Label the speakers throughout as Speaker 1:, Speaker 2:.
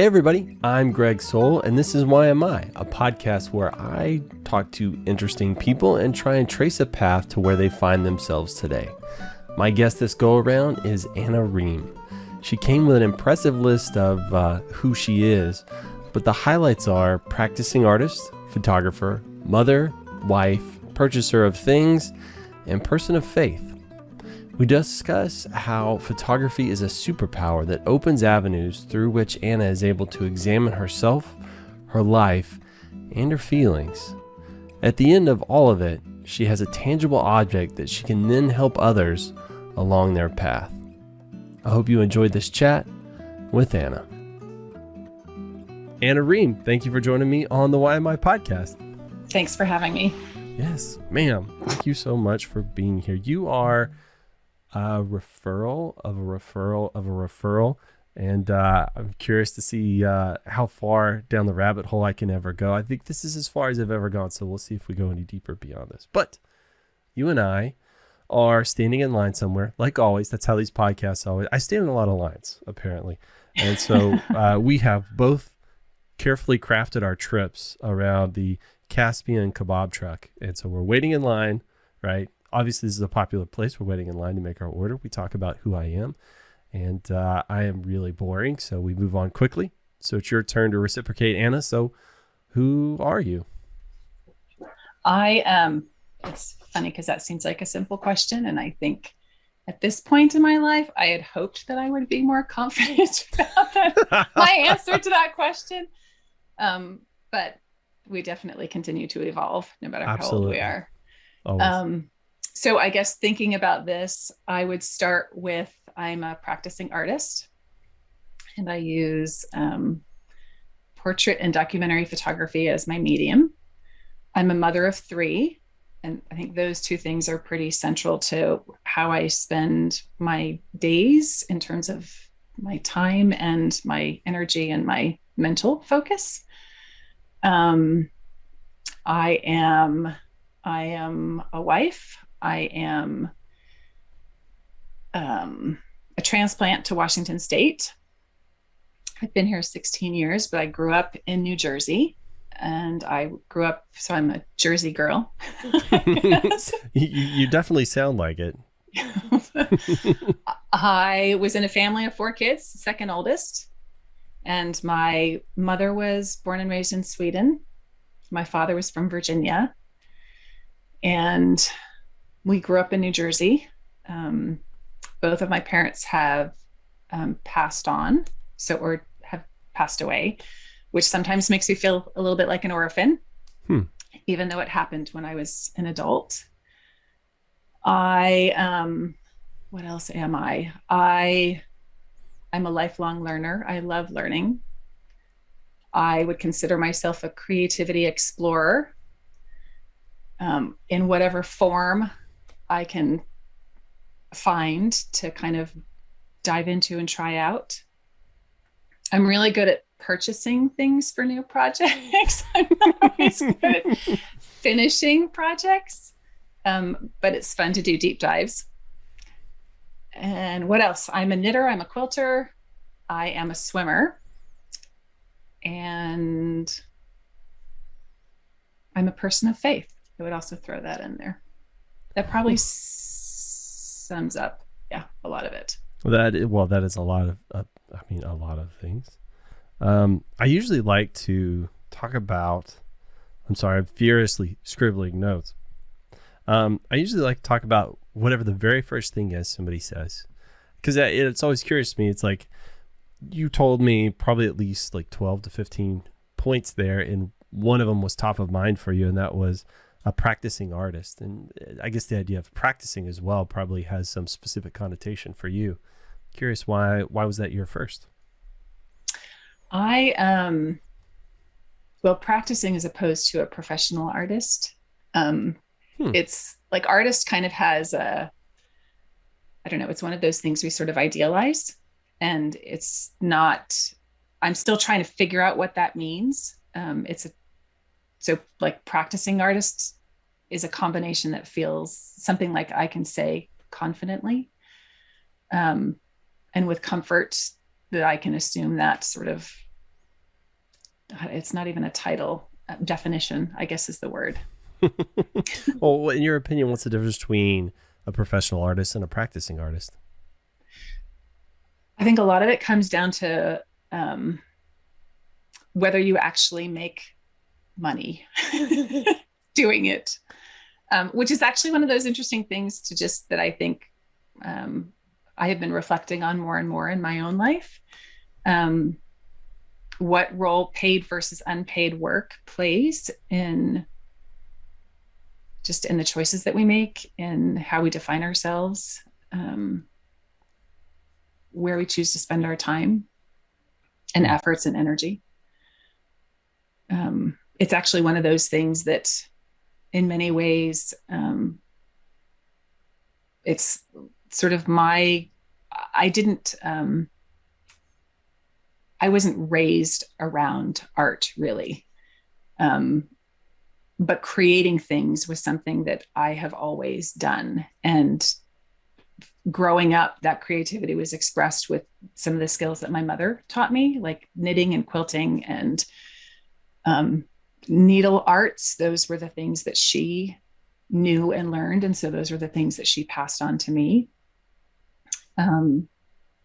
Speaker 1: Hey everybody, I'm Greg Sowell, and this is Why Am I, a podcast where I talk to interesting people and try and trace a path to where they find themselves today. My guest this go around is Anna Ream. She came with an impressive list of who she is, but the highlights are practicing artist, photographer, mother, wife, purchaser of things, and person of faith. We discuss how photography is a superpower that opens avenues through which Anna is able to examine herself, her life, and her feelings. At the end of all of it, she has a tangible object that she can then help others along their path. I hope you enjoyed this chat with Anna. Anna Ream, thank you for joining me on the Why Am I podcast.
Speaker 2: Thanks for having me.
Speaker 1: Yes, ma'am. Thank you so much for being here. You are a referral of a referral of a referral. And I'm curious to see how far down the rabbit hole I can ever go. I think this is as far as I've ever gone, so we'll see if we go any deeper beyond this. But you and I are standing in line somewhere, like always. That's how these podcasts always. I stand in a lot of lines, apparently. And so we have both carefully crafted our trips around the Caspian kebab truck. And so we're waiting in line, right? Obviously, this is a popular place. We're waiting in line to make our order. We talk about who I am, and I am really boring, so we move on quickly. So it's your turn to reciprocate, Anna. So who are you?
Speaker 2: I am. It's funny because that seems like a simple question, and I think at this point in my life, I had hoped that I would be more confident about my answer to that question. But we definitely continue to evolve, no matter how old we are.
Speaker 1: Always.
Speaker 2: So I guess thinking about this, I would start with I'm a practicing artist, and I use portrait and documentary photography as my medium. I'm a mother of 3, and I think those 2 things are pretty central to how I spend my days in terms of my time and my energy and my mental focus. I am a wife. I am a transplant to Washington State. I've been here 16 years, but I grew up in New Jersey, and so I'm a Jersey girl.
Speaker 1: You definitely sound like it.
Speaker 2: I was in a family of 4 kids, second oldest, and my mother was born and raised in Sweden. My father was from Virginia, and we grew up in New Jersey. Both of my parents have passed on, or have passed away, which sometimes makes me feel a little bit like an orphan, even though it happened when I was an adult. What else am I? I'm a lifelong learner. I love learning. I would consider myself a creativity explorer. In whatever form I can find to kind of dive into and try out. I'm really good at purchasing things for new projects. I'm not always good at finishing projects, but it's fun to do deep dives. And what else? I'm a knitter. I'm a quilter. I am a swimmer. And I'm a person of faith. I would also throw that in there. That probably sums up, a lot of it.
Speaker 1: That is a lot of, a lot of things. I usually like to talk about, I'm furiously scribbling notes. I usually like to talk about whatever the very first thing is somebody says, because it's always curious to me. It's like, you told me probably at least like 12 to 15 points there, and one of them was top of mind for you, and that was a practicing artist. And I guess the idea of practicing as well probably has some specific connotation for you. Curious, why was that your first?
Speaker 2: Practicing as opposed to a professional artist. It's like artist kind of has it's one of those things we sort of idealize, and it's not, I'm still trying to figure out what that means. So practicing artist is a combination that feels something like I can say confidently, and with comfort that I can assume that sort of it's not even a title, definition, I guess is the word.
Speaker 1: Well, in your opinion, what's the difference between a professional artist and a practicing artist?
Speaker 2: I think a lot of it comes down to um, whether you actually make money doing it, which is actually one of those interesting things to just that I think I have been reflecting on more and more in my own life. Um, what role paid versus unpaid work plays in just in the choices that we make and how we define ourselves, um, where we choose to spend our time and efforts and energy. It's actually one of those things that in many ways it's sort of my I didn't I wasn't raised around art really, but creating things was something that I have always done. And growing up, that creativity was expressed with some of the skills that my mother taught me, like knitting and quilting and needle arts. Those were the things that she knew and learned. And so those were the things that she passed on to me.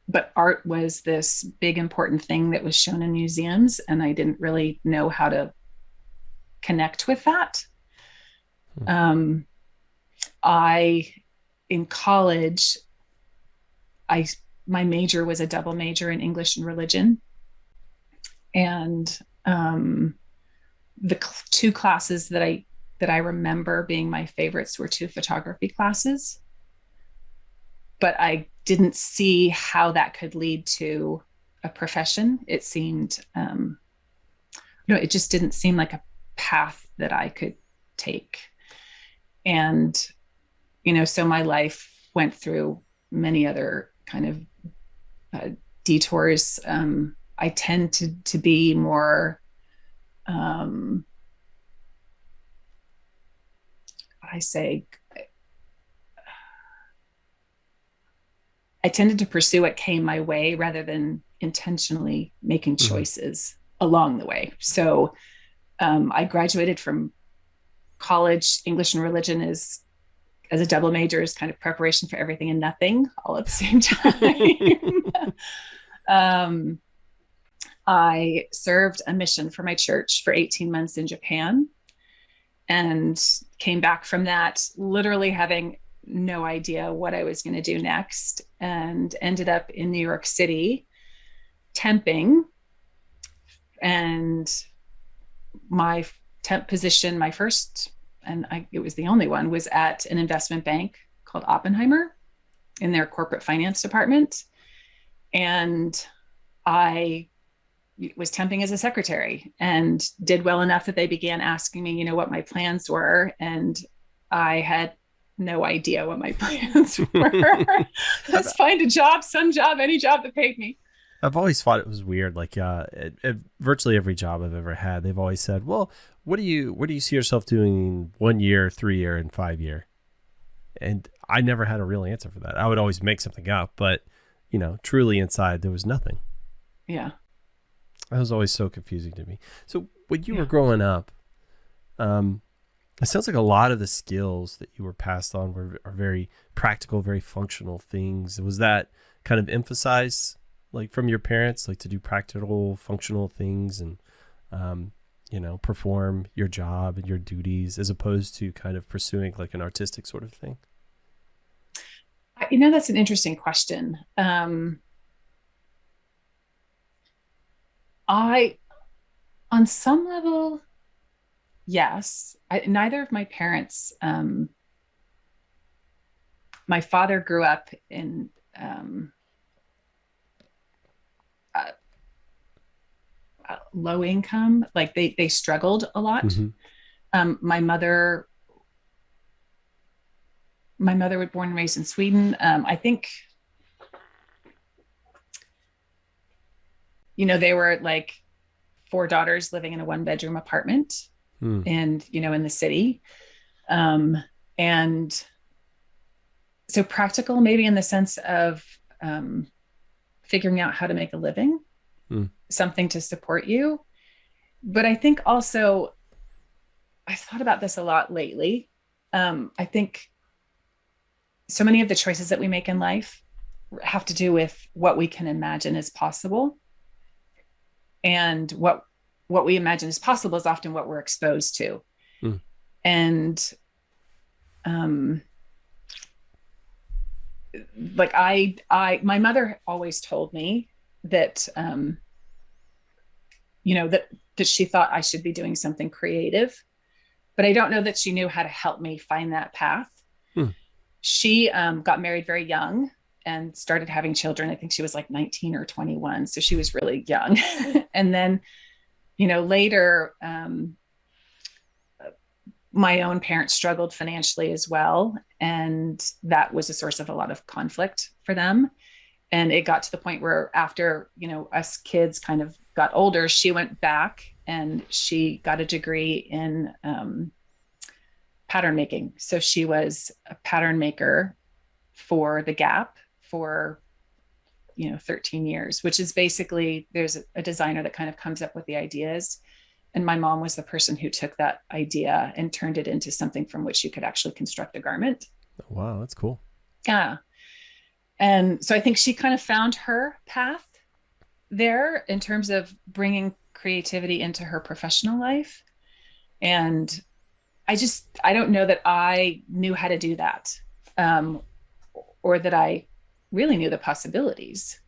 Speaker 2: But art was this big, important thing that was shown in museums. And I didn't really know how to connect with that. In college, my major was a double major in English and religion. And the two classes that I remember being my favorites were two photography classes. But I didn't see how that could lead to a profession. It seemed, it just didn't seem like a path that I could take. And, so my life went through many other kind of detours. I tend to be more, I tended to pursue what came my way rather than intentionally making choices along the way. So I graduated from college. English and religion as a double major is kind of preparation for everything and nothing all at the same time. I served a mission for my church for 18 months in Japan and came back from that literally having no idea what I was going to do next, and ended up in New York City temping. And my temp position, my first, it was the only one, was at an investment bank called Oppenheimer in their corporate finance department. And I was temping as a secretary and did well enough that they began asking me, what my plans were. And I had no idea what my plans were. Let's find a job, some job, any job that paid me.
Speaker 1: I've always thought it was weird. Like virtually every job I've ever had, they've always said, well, what do you see yourself doing 1 year, 3 year, and 5 year? And I never had a real answer for that. I would always make something up, but truly inside there was nothing.
Speaker 2: Yeah.
Speaker 1: That was always so confusing to me. So when you were growing up, it sounds like a lot of the skills that you were passed on are very practical, very functional things. Was that kind of emphasized like from your parents, like to do practical, functional things and, perform your job and your duties as opposed to kind of pursuing like an artistic sort of thing?
Speaker 2: That's an interesting question. On some level, yes. Neither of my parents, my father grew up in low income, like they struggled a lot. My mother was born and raised in Sweden. I think, they were like 4 daughters living in a 1-bedroom apartment and, in the city. And so practical, maybe in the sense of figuring out how to make a living, something to support you. But I think also, I thought about this a lot lately. I think so many of the choices that we make in life have to do with what we can imagine is possible. And what we imagine is possible is often what we're exposed to.
Speaker 1: Mm.
Speaker 2: And like my mother always told me that that she thought I should be doing something creative, but I don't know that she knew how to help me find that path.
Speaker 1: Hmm.
Speaker 2: She got married very young and started having children. I think she was like 19 or 21. So she was really young. And then, later, my own parents struggled financially as well. And that was a source of a lot of conflict for them. And it got to the point where after, us kids kind of got older, she went back and she got a degree in pattern making. So she was a pattern maker for the Gap for 13 years, which is basically, there's a designer that kind of comes up with the ideas, and my mom was the person who took that idea and turned it into something from which you could actually construct a garment.
Speaker 1: Wow, that's cool.
Speaker 2: Yeah. And so I think she kind of found her path there in terms of bringing creativity into her professional life. And I don't know that I knew how to do that, or that I really knew the possibilities.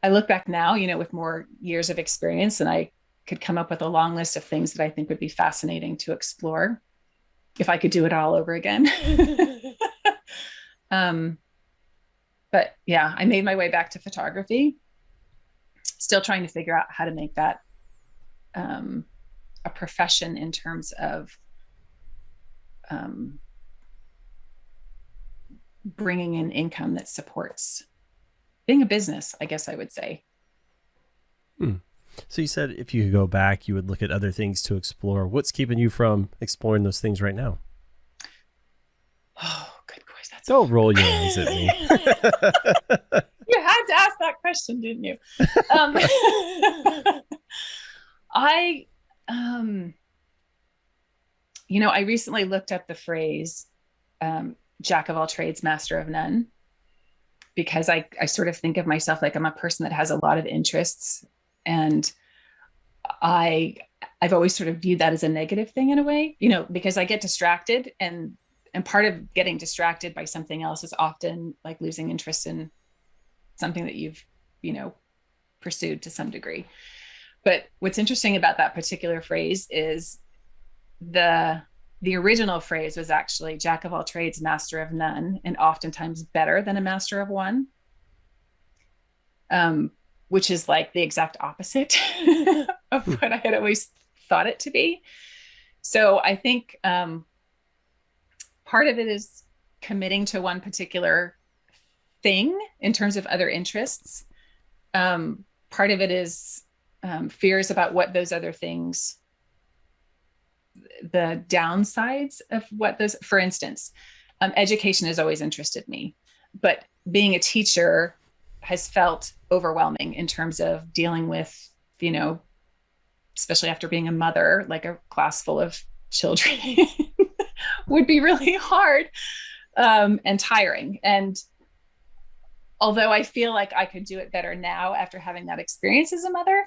Speaker 2: I look back now, with more years of experience, and I could come up with a long list of things that I think would be fascinating to explore if I could do it all over again. But yeah, I made my way back to photography, still trying to figure out how to make that a profession in terms of bringing in income that supports being a business, I guess I would say.
Speaker 1: So you said if you could go back, you would look at other things to explore. What's keeping you from exploring those things right now?
Speaker 2: Oh, good question.
Speaker 1: Don't roll your eyes at me.
Speaker 2: You had to ask that question, didn't you? I recently looked up the phrase jack of all trades, master of none, because I sort of think of myself like I'm a person that has a lot of interests, and I've always sort of viewed that as a negative thing in a way, because I get distracted, and part of getting distracted by something else is often like losing interest in something that you've, pursued to some degree. But what's interesting about that particular phrase is the original phrase was actually jack of all trades, master of none, and oftentimes better than a master of one, which is like the exact opposite of what I had always thought it to be. So I think part of it is committing to one particular thing in terms of other interests. Part of it is fears about what those other things, the downsides of what those, for instance, education has always interested me, but being a teacher has felt overwhelming in terms of dealing with, especially after being a mother, like a class full of children would be really hard and tiring. And although I feel like I could do it better now after having that experience as a mother.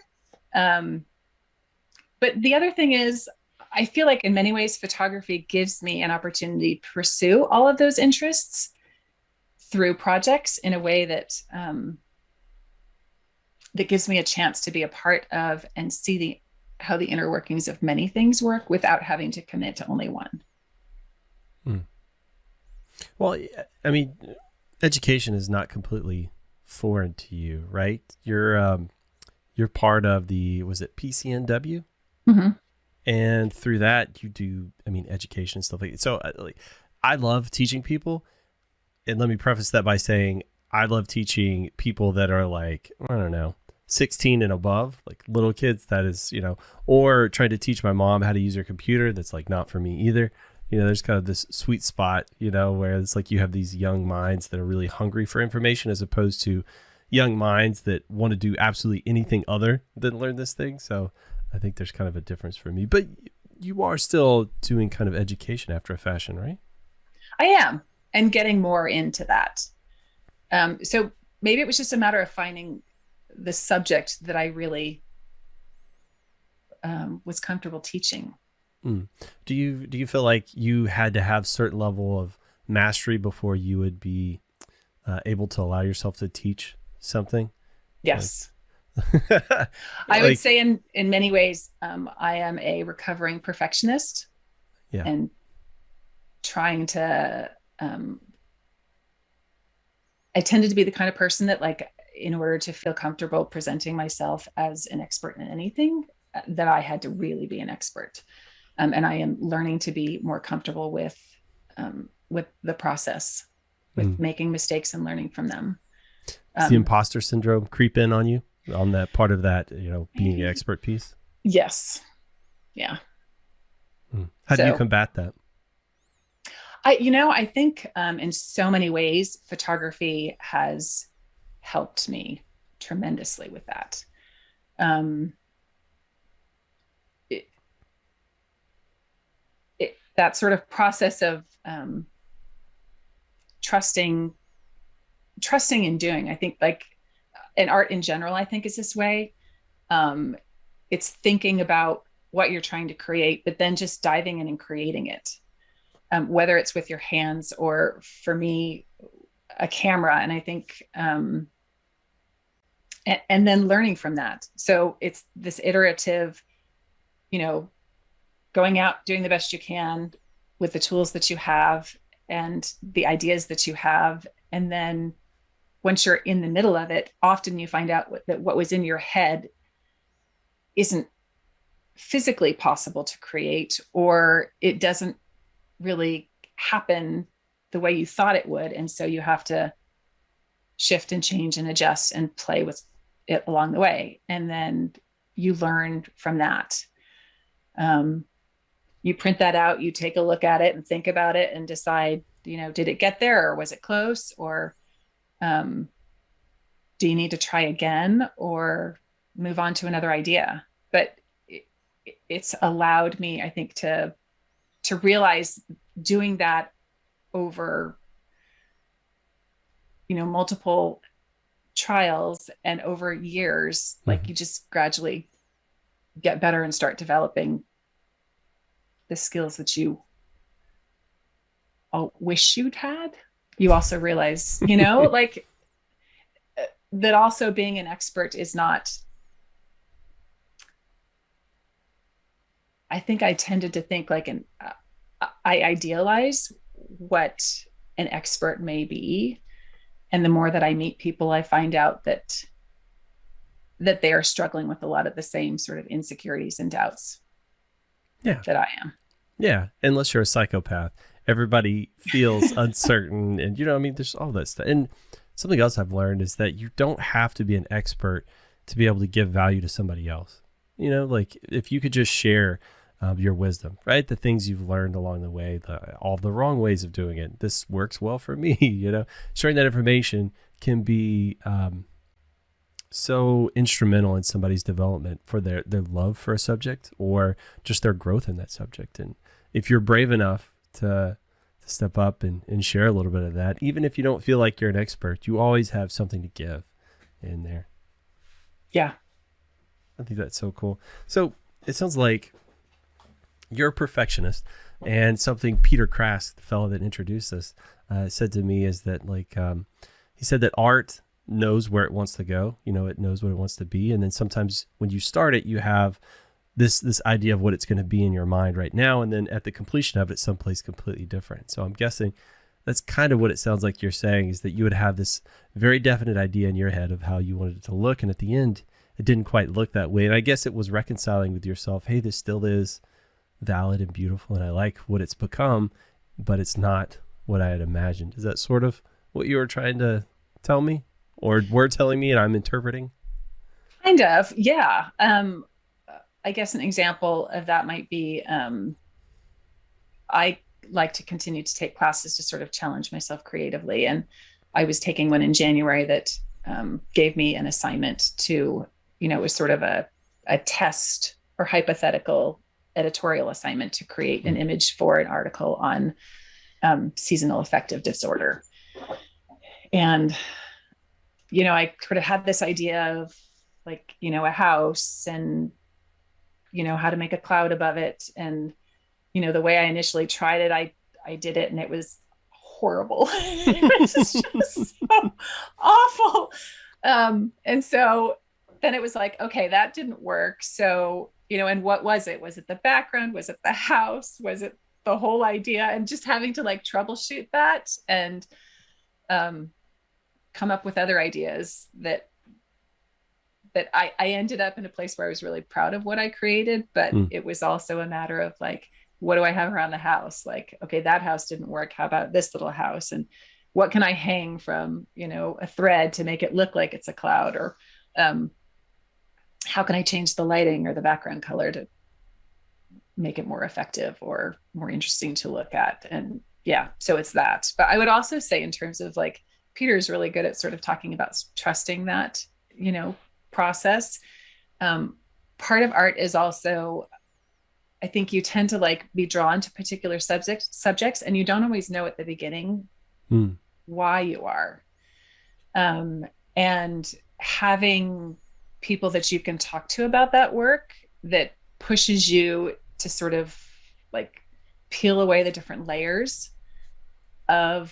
Speaker 2: But the other thing is, I feel like in many ways, photography gives me an opportunity to pursue all of those interests through projects in a way that that gives me a chance to be a part of and see how the inner workings of many things work without having to commit to only one.
Speaker 1: Well, I mean, education is not completely foreign to you, right? You're part of was it PCNW?
Speaker 2: Mm-hmm.
Speaker 1: And through that, you do, education and stuff like that. So I love teaching people. And let me preface that by saying I love teaching people that are like, I don't know, 16 and above, like little kids. That is, or trying to teach my mom how to use her computer. That's like not for me either. There's kind of this sweet spot, where it's like you have these young minds that are really hungry for information, as opposed to young minds that want to do absolutely anything other than learn this thing. So I think there's kind of a difference for me, but you are still doing kind of education after a fashion, right?
Speaker 2: I am, and getting more into that. So maybe it was just a matter of finding the subject that I really was comfortable teaching.
Speaker 1: Mm. Do you feel like you had to have certain level of mastery before you would be able to allow yourself to teach something?
Speaker 2: Yes.
Speaker 1: Like,
Speaker 2: I would
Speaker 1: like
Speaker 2: say in many ways, I am a recovering perfectionist
Speaker 1: yeah.
Speaker 2: and trying to, I tended to be the kind of person that, like, in order to feel comfortable presenting myself as an expert in anything, that I had to really be an expert. And I am learning to be more comfortable with the process, with
Speaker 1: Mm.
Speaker 2: making mistakes and learning from them.
Speaker 1: Does the
Speaker 2: Um,
Speaker 1: imposter syndrome creep in on you on that part of that, being an expert piece?
Speaker 2: yes, yeah.
Speaker 1: Mm. How do you
Speaker 2: So
Speaker 1: combat that?
Speaker 2: I think in so many ways, photography has helped me tremendously with that. Um, it, that sort of process of trusting, trusting and doing. I think, like, in art in general, I think is this way. Um, it's thinking about what you're trying to create, but then just diving in and creating it. Whether it's with your hands or, for me, a camera. And I think, and then learning from that. So it's this iterative, you know, going out, doing the best you can with the tools that you have and the ideas that you have. And then once you're in the middle of it, often you find out that what was in your head isn't physically possible to create, or it doesn't really happen the way you thought it would. And so you have to shift and change and adjust and play with it along the way. And then you learn from that. You print that out, you take a look at it and think about it and decide, did it get there, or was it close? Or do you need to try again or move on to another idea? But it's allowed me, I think, to realize, doing that over multiple trials and over years, like,
Speaker 1: Mhm.
Speaker 2: you just gradually get better and start developing the skills that you all wish you'd had. You also realize, like, that also being an expert is not, I think I tended to think like I idealize what an expert may be. And the more that I meet people, I find out that they are struggling with a lot of the same sort of insecurities and doubts
Speaker 1: Yeah.
Speaker 2: that I am.
Speaker 1: Yeah. Unless you're a psychopath, everybody feels uncertain. And, there's all that stuff. And something else I've learned is that you don't have to be an expert to be able to give value to somebody else. Like, if you could just share your wisdom, right? The things you've learned along the way, all the wrong ways of doing it. This works well for me, sharing that information can be so instrumental in somebody's development for their love for a subject or just their growth in that subject. And if you're brave enough to step up and share a little bit of that, even if you don't feel like you're an expert, you always have something to give in there.
Speaker 2: Yeah.
Speaker 1: I think that's so cool. So it sounds like you're a perfectionist, and something Peter Crask, the fellow that introduced us, said to me is that, like, he said that art knows where it wants to go. It knows what it wants to be. And then sometimes when you start it, you have this idea of what it's going to be in your mind right now. And then at the completion of it, someplace completely different. So I'm guessing that's kind of what it sounds like you're saying, is that you would have this very definite idea in your head of how you wanted it to look. And at the end, it didn't quite look that way. And I guess it was reconciling with yourself. Hey, this still is valid and beautiful, and I like what it's become, but it's not what I had imagined. Is that sort of what you were trying to tell me, or were telling me and I'm interpreting?
Speaker 2: Kind of, yeah. I guess an example of that might be, I like to continue to take classes to sort of challenge myself creatively. And I was taking one in January that gave me an assignment to, it was sort of a test or hypothetical editorial assignment to create an image for an article on seasonal affective disorder. And, I sort of had this idea of like, a house and, how to make a cloud above it. And, the way I initially tried it, I did it and it was horrible. It was just so awful. And so then it was like, okay, that didn't work. So, and what was it? Was it the background? Was it the house? Was it the whole idea? And just having to like troubleshoot that and come up with other ideas that I ended up in a place where I was really proud of what I created, but it was also a matter of like, what do I have around the house? Like, okay, that house didn't work. How about this little house? And what can I hang from, a thread to make it look like it's a cloud? Or how can I change the lighting or the background color to make it more effective or more interesting to look at? And yeah, so it's that. But I would also say in terms of like, Peter's really good at sort of talking about trusting that, process. Part of art is also, I think you tend to like be drawn to particular subjects and you don't always know at the beginning why you are. And having people that you can talk to about that work that pushes you to sort of like peel away the different layers of,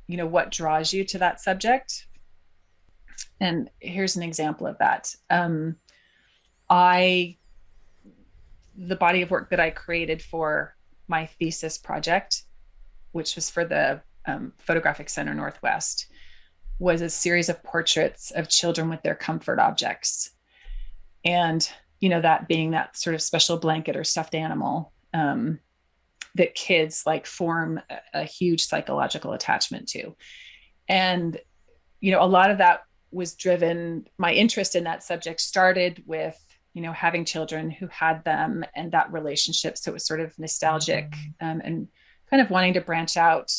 Speaker 2: what draws you to that subject. And here's an example of that. The body of work that I created for my thesis project, which was for the Photographic Center Northwest, was a series of portraits of children with their comfort objects. And, that being that sort of special blanket or stuffed animal that kids like form a huge psychological attachment to. And, a lot of that was driven, my interest in that subject started with, having children who had them and that relationship. So it was sort of nostalgic and kind of wanting to branch out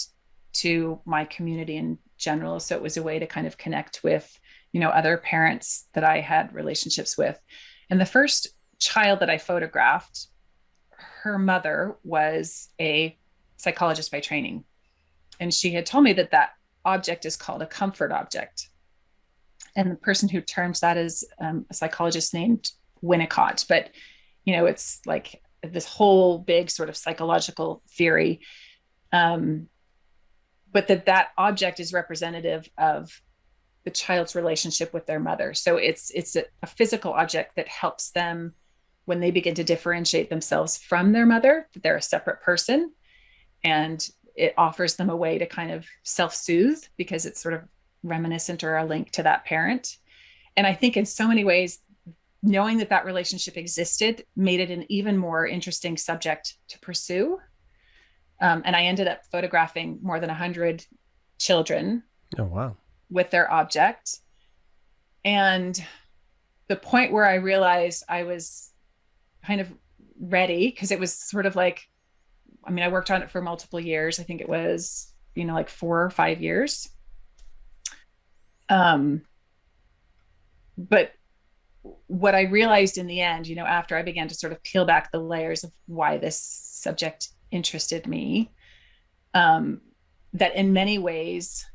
Speaker 2: to my community in general. So it was a way to kind of connect with, other parents that I had relationships with. And the first child that I photographed, her mother was a psychologist by training. And she had told me that that object is called a comfort object. And the person who termed that is a psychologist named Winnicott. But, it's like this whole big sort of psychological theory. But that object is representative of the child's relationship with their mother. So it's a physical object that helps them when they begin to differentiate themselves from their mother, that they're a separate person. And it offers them a way to kind of self-soothe because it's sort of reminiscent or a link to that parent. And I think in so many ways, knowing that relationship existed made it an even more interesting subject to pursue. And I ended up photographing more than 100 children.
Speaker 1: Oh, wow. With
Speaker 2: their object. And the point where I realized I was kind of ready, because it was sort of like, I worked on it for multiple years. I think it was, like 4 or 5 years. But what I realized in the end, after I began to sort of peel back the layers of why this subject interested me, that in many ways,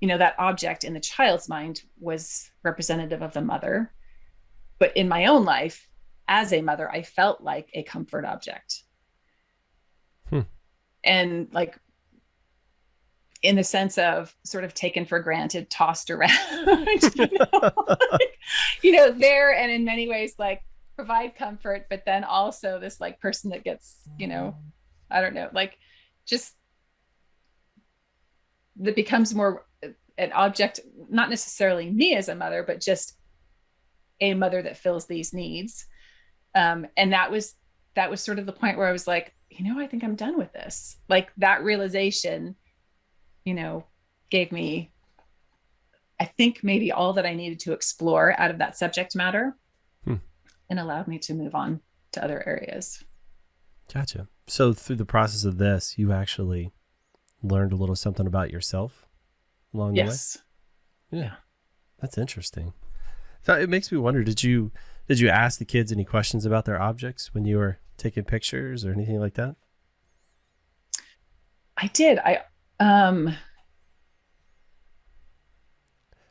Speaker 2: that object in the child's mind was representative of the mother. But in my own life, as a mother, I felt like a comfort object. And like, in the sense of sort of taken for granted, tossed around, there, and in many ways, like provide comfort, but then also this like person that gets, I don't know, like just that becomes more an object, not necessarily me as a mother, but just a mother that fills these needs. And that was sort of the point where I was like, I think I'm done with this. Like that realization, gave me, I think maybe all that I needed to explore out of that subject matter and allowed me to move on to other areas.
Speaker 1: Gotcha. So through the process of this, you actually learned a little something about yourself along the way?
Speaker 2: Yes.
Speaker 1: Yeah. That's interesting. So it makes me wonder, did you Did you ask the kids any questions about their objects when you were taking pictures or anything like that?
Speaker 2: I did. Um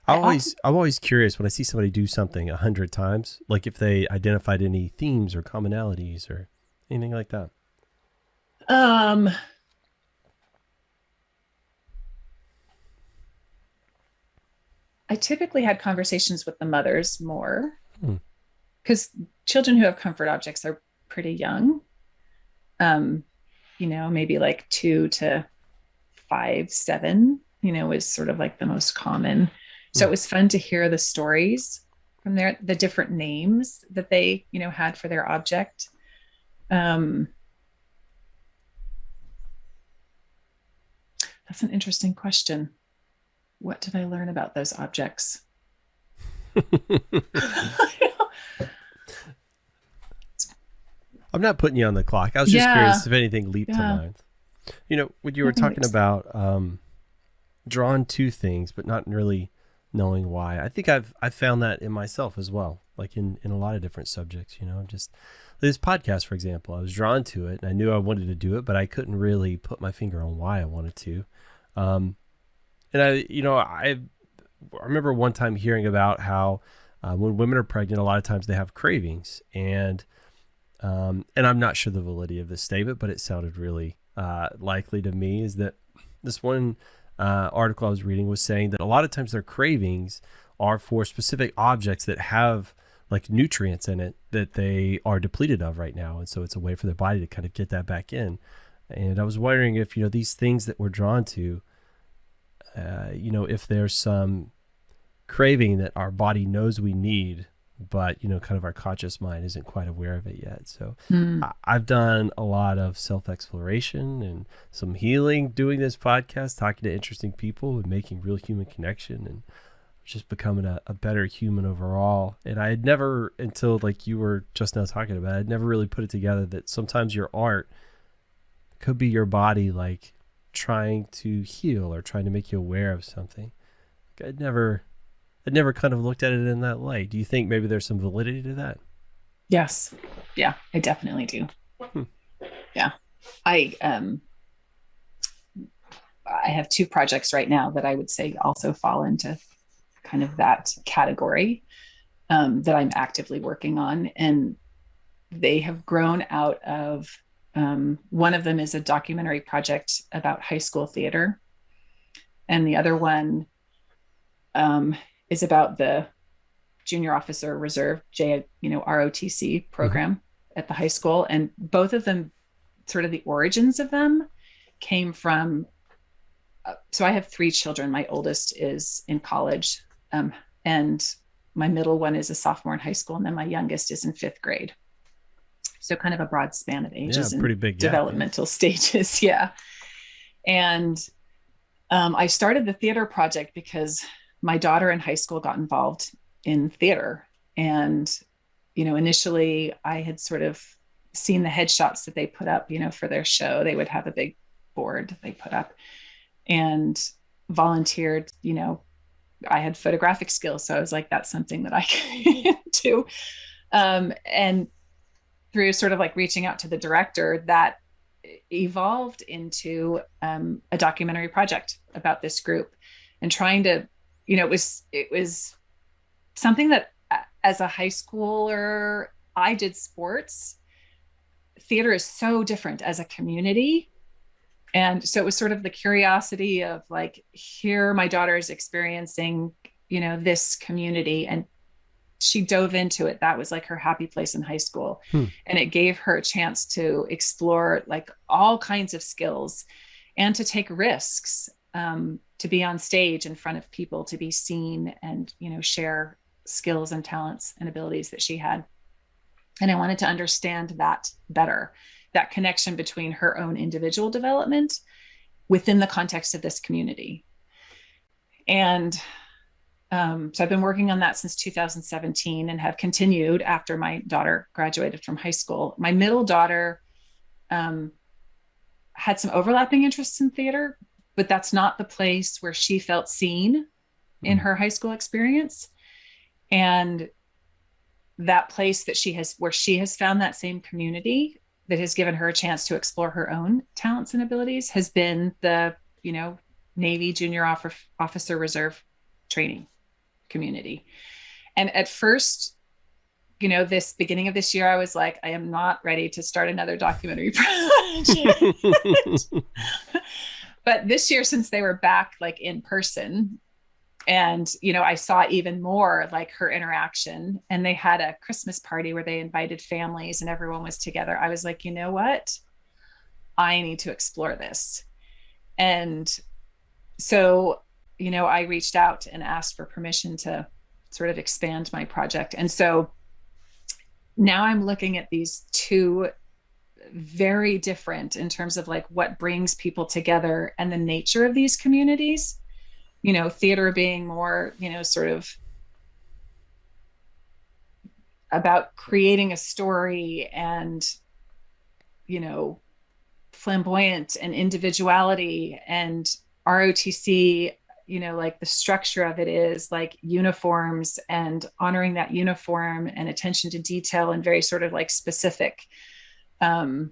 Speaker 2: I often
Speaker 1: I'm always curious when I see somebody do something 100 times, like if they identified any themes or commonalities or anything like that.
Speaker 2: um I typically had conversations with the mothers more
Speaker 1: Hmm.
Speaker 2: because children who have comfort objects are pretty young. Um, maybe like 2 to 5, 7, is sort of like the most common. So
Speaker 1: Hmm.
Speaker 2: it was fun to hear the stories from the different names that they, had for their object. Um, that's an interesting question. What did I learn about those objects?
Speaker 1: I'm not putting you on the clock. I was just
Speaker 2: Yeah,
Speaker 1: curious if anything leaped to
Speaker 2: yeah.
Speaker 1: mind. When you were
Speaker 2: Nothing
Speaker 1: talking
Speaker 2: leaps.
Speaker 1: about drawn to things, but not really knowing why. I think I've found that in myself as well, like in a lot of different subjects. Just this podcast, for example, I was drawn to it, and I knew I wanted to do it, but I couldn't really put my finger on why I wanted to. Um, and I remember one time hearing about how when women are pregnant, a lot of times they have cravings, and I'm not sure the validity of this statement, but it sounded really likely to me. Is that this one article I was reading was saying that a lot of times their cravings are for specific objects that have like nutrients in it that they are depleted of right now, and so it's a way for their body to kind of get that back in. And I was wondering if these things that we're drawn to, if there's some craving that our body knows we need, but kind of our conscious mind isn't quite aware of it yet. So
Speaker 2: Hmm.
Speaker 1: I've done a lot of self-exploration and some healing doing this podcast, talking to interesting people and making real human connection, and just becoming a better human overall. And I had never, until like you were just now talking about, I'd never really put it together that sometimes your art could be your body like trying to heal or trying to make you aware of something. I'd never kind of looked at it in that light. Do you think maybe there's some validity to that?
Speaker 2: Yes. Yeah, I definitely do.
Speaker 1: Hmm.
Speaker 2: Yeah. I I have 2 projects right now that I would say also fall into kind of that category, that I'm actively working on. And they have grown out of, one of them is a documentary project about high school theater. And the other one, um, is about the junior officer reserve, ROTC
Speaker 1: Mm-hmm.
Speaker 2: program at the high school. And both of them, sort of the origins of them, came from, so I have 3 children. My oldest is in college, and my middle one is a sophomore in high school, and then my youngest is in 5th grade. So kind of a broad span of
Speaker 1: Yeah,
Speaker 2: ages and
Speaker 1: pretty big gap. Yeah.
Speaker 2: developmental stages. Yeah. And I started the theater project because my daughter in high school got involved in theater. And, initially I had sort of seen the headshots that they put up, for their show. They would have a big board they put up, and volunteered. I had photographic skills. So I was like, that's something that I can do. And through sort of like reaching out to the director, that evolved into a documentary project about this group, and trying to, it was something that, as a high schooler, I did sports. Theater is so different as a community. And so it was sort of the curiosity of like, here my daughter is experiencing, this community, and she dove into it. That was like her happy place in high school.
Speaker 1: Hmm.
Speaker 2: And it gave her a chance to explore like all kinds of skills and to take risks, to be on stage in front of people, to be seen, and, share skills and talents and abilities that she had. And I wanted to understand that better, that connection between her own individual development within the context of this community. And so I've been working on that since 2017, and have continued after my daughter graduated from high school. My middle daughter, um, had some overlapping interests in theater, but that's not the place where she felt seen in
Speaker 1: Mm.
Speaker 2: her high school experience. And that place that where she has found that same community that has given her a chance to explore her own talents and abilities has been the, Navy Junior Officer Reserve training community. And at first, this beginning of this year, I was like, I am not ready to start another documentary project. But this year, since they were back like in person, and I saw even more like her interaction, and they had a Christmas party where they invited families and everyone was together. I was like, you know what, I need to explore this. And so I reached out and asked for permission to sort of expand my project. And so now I'm looking at these two very different in terms of like what brings people together and the nature of these communities. Theater being more, sort of about creating a story and, flamboyant and individuality, and ROTC, like the structure of it is like uniforms and honoring that uniform and attention to detail and very sort of like specific and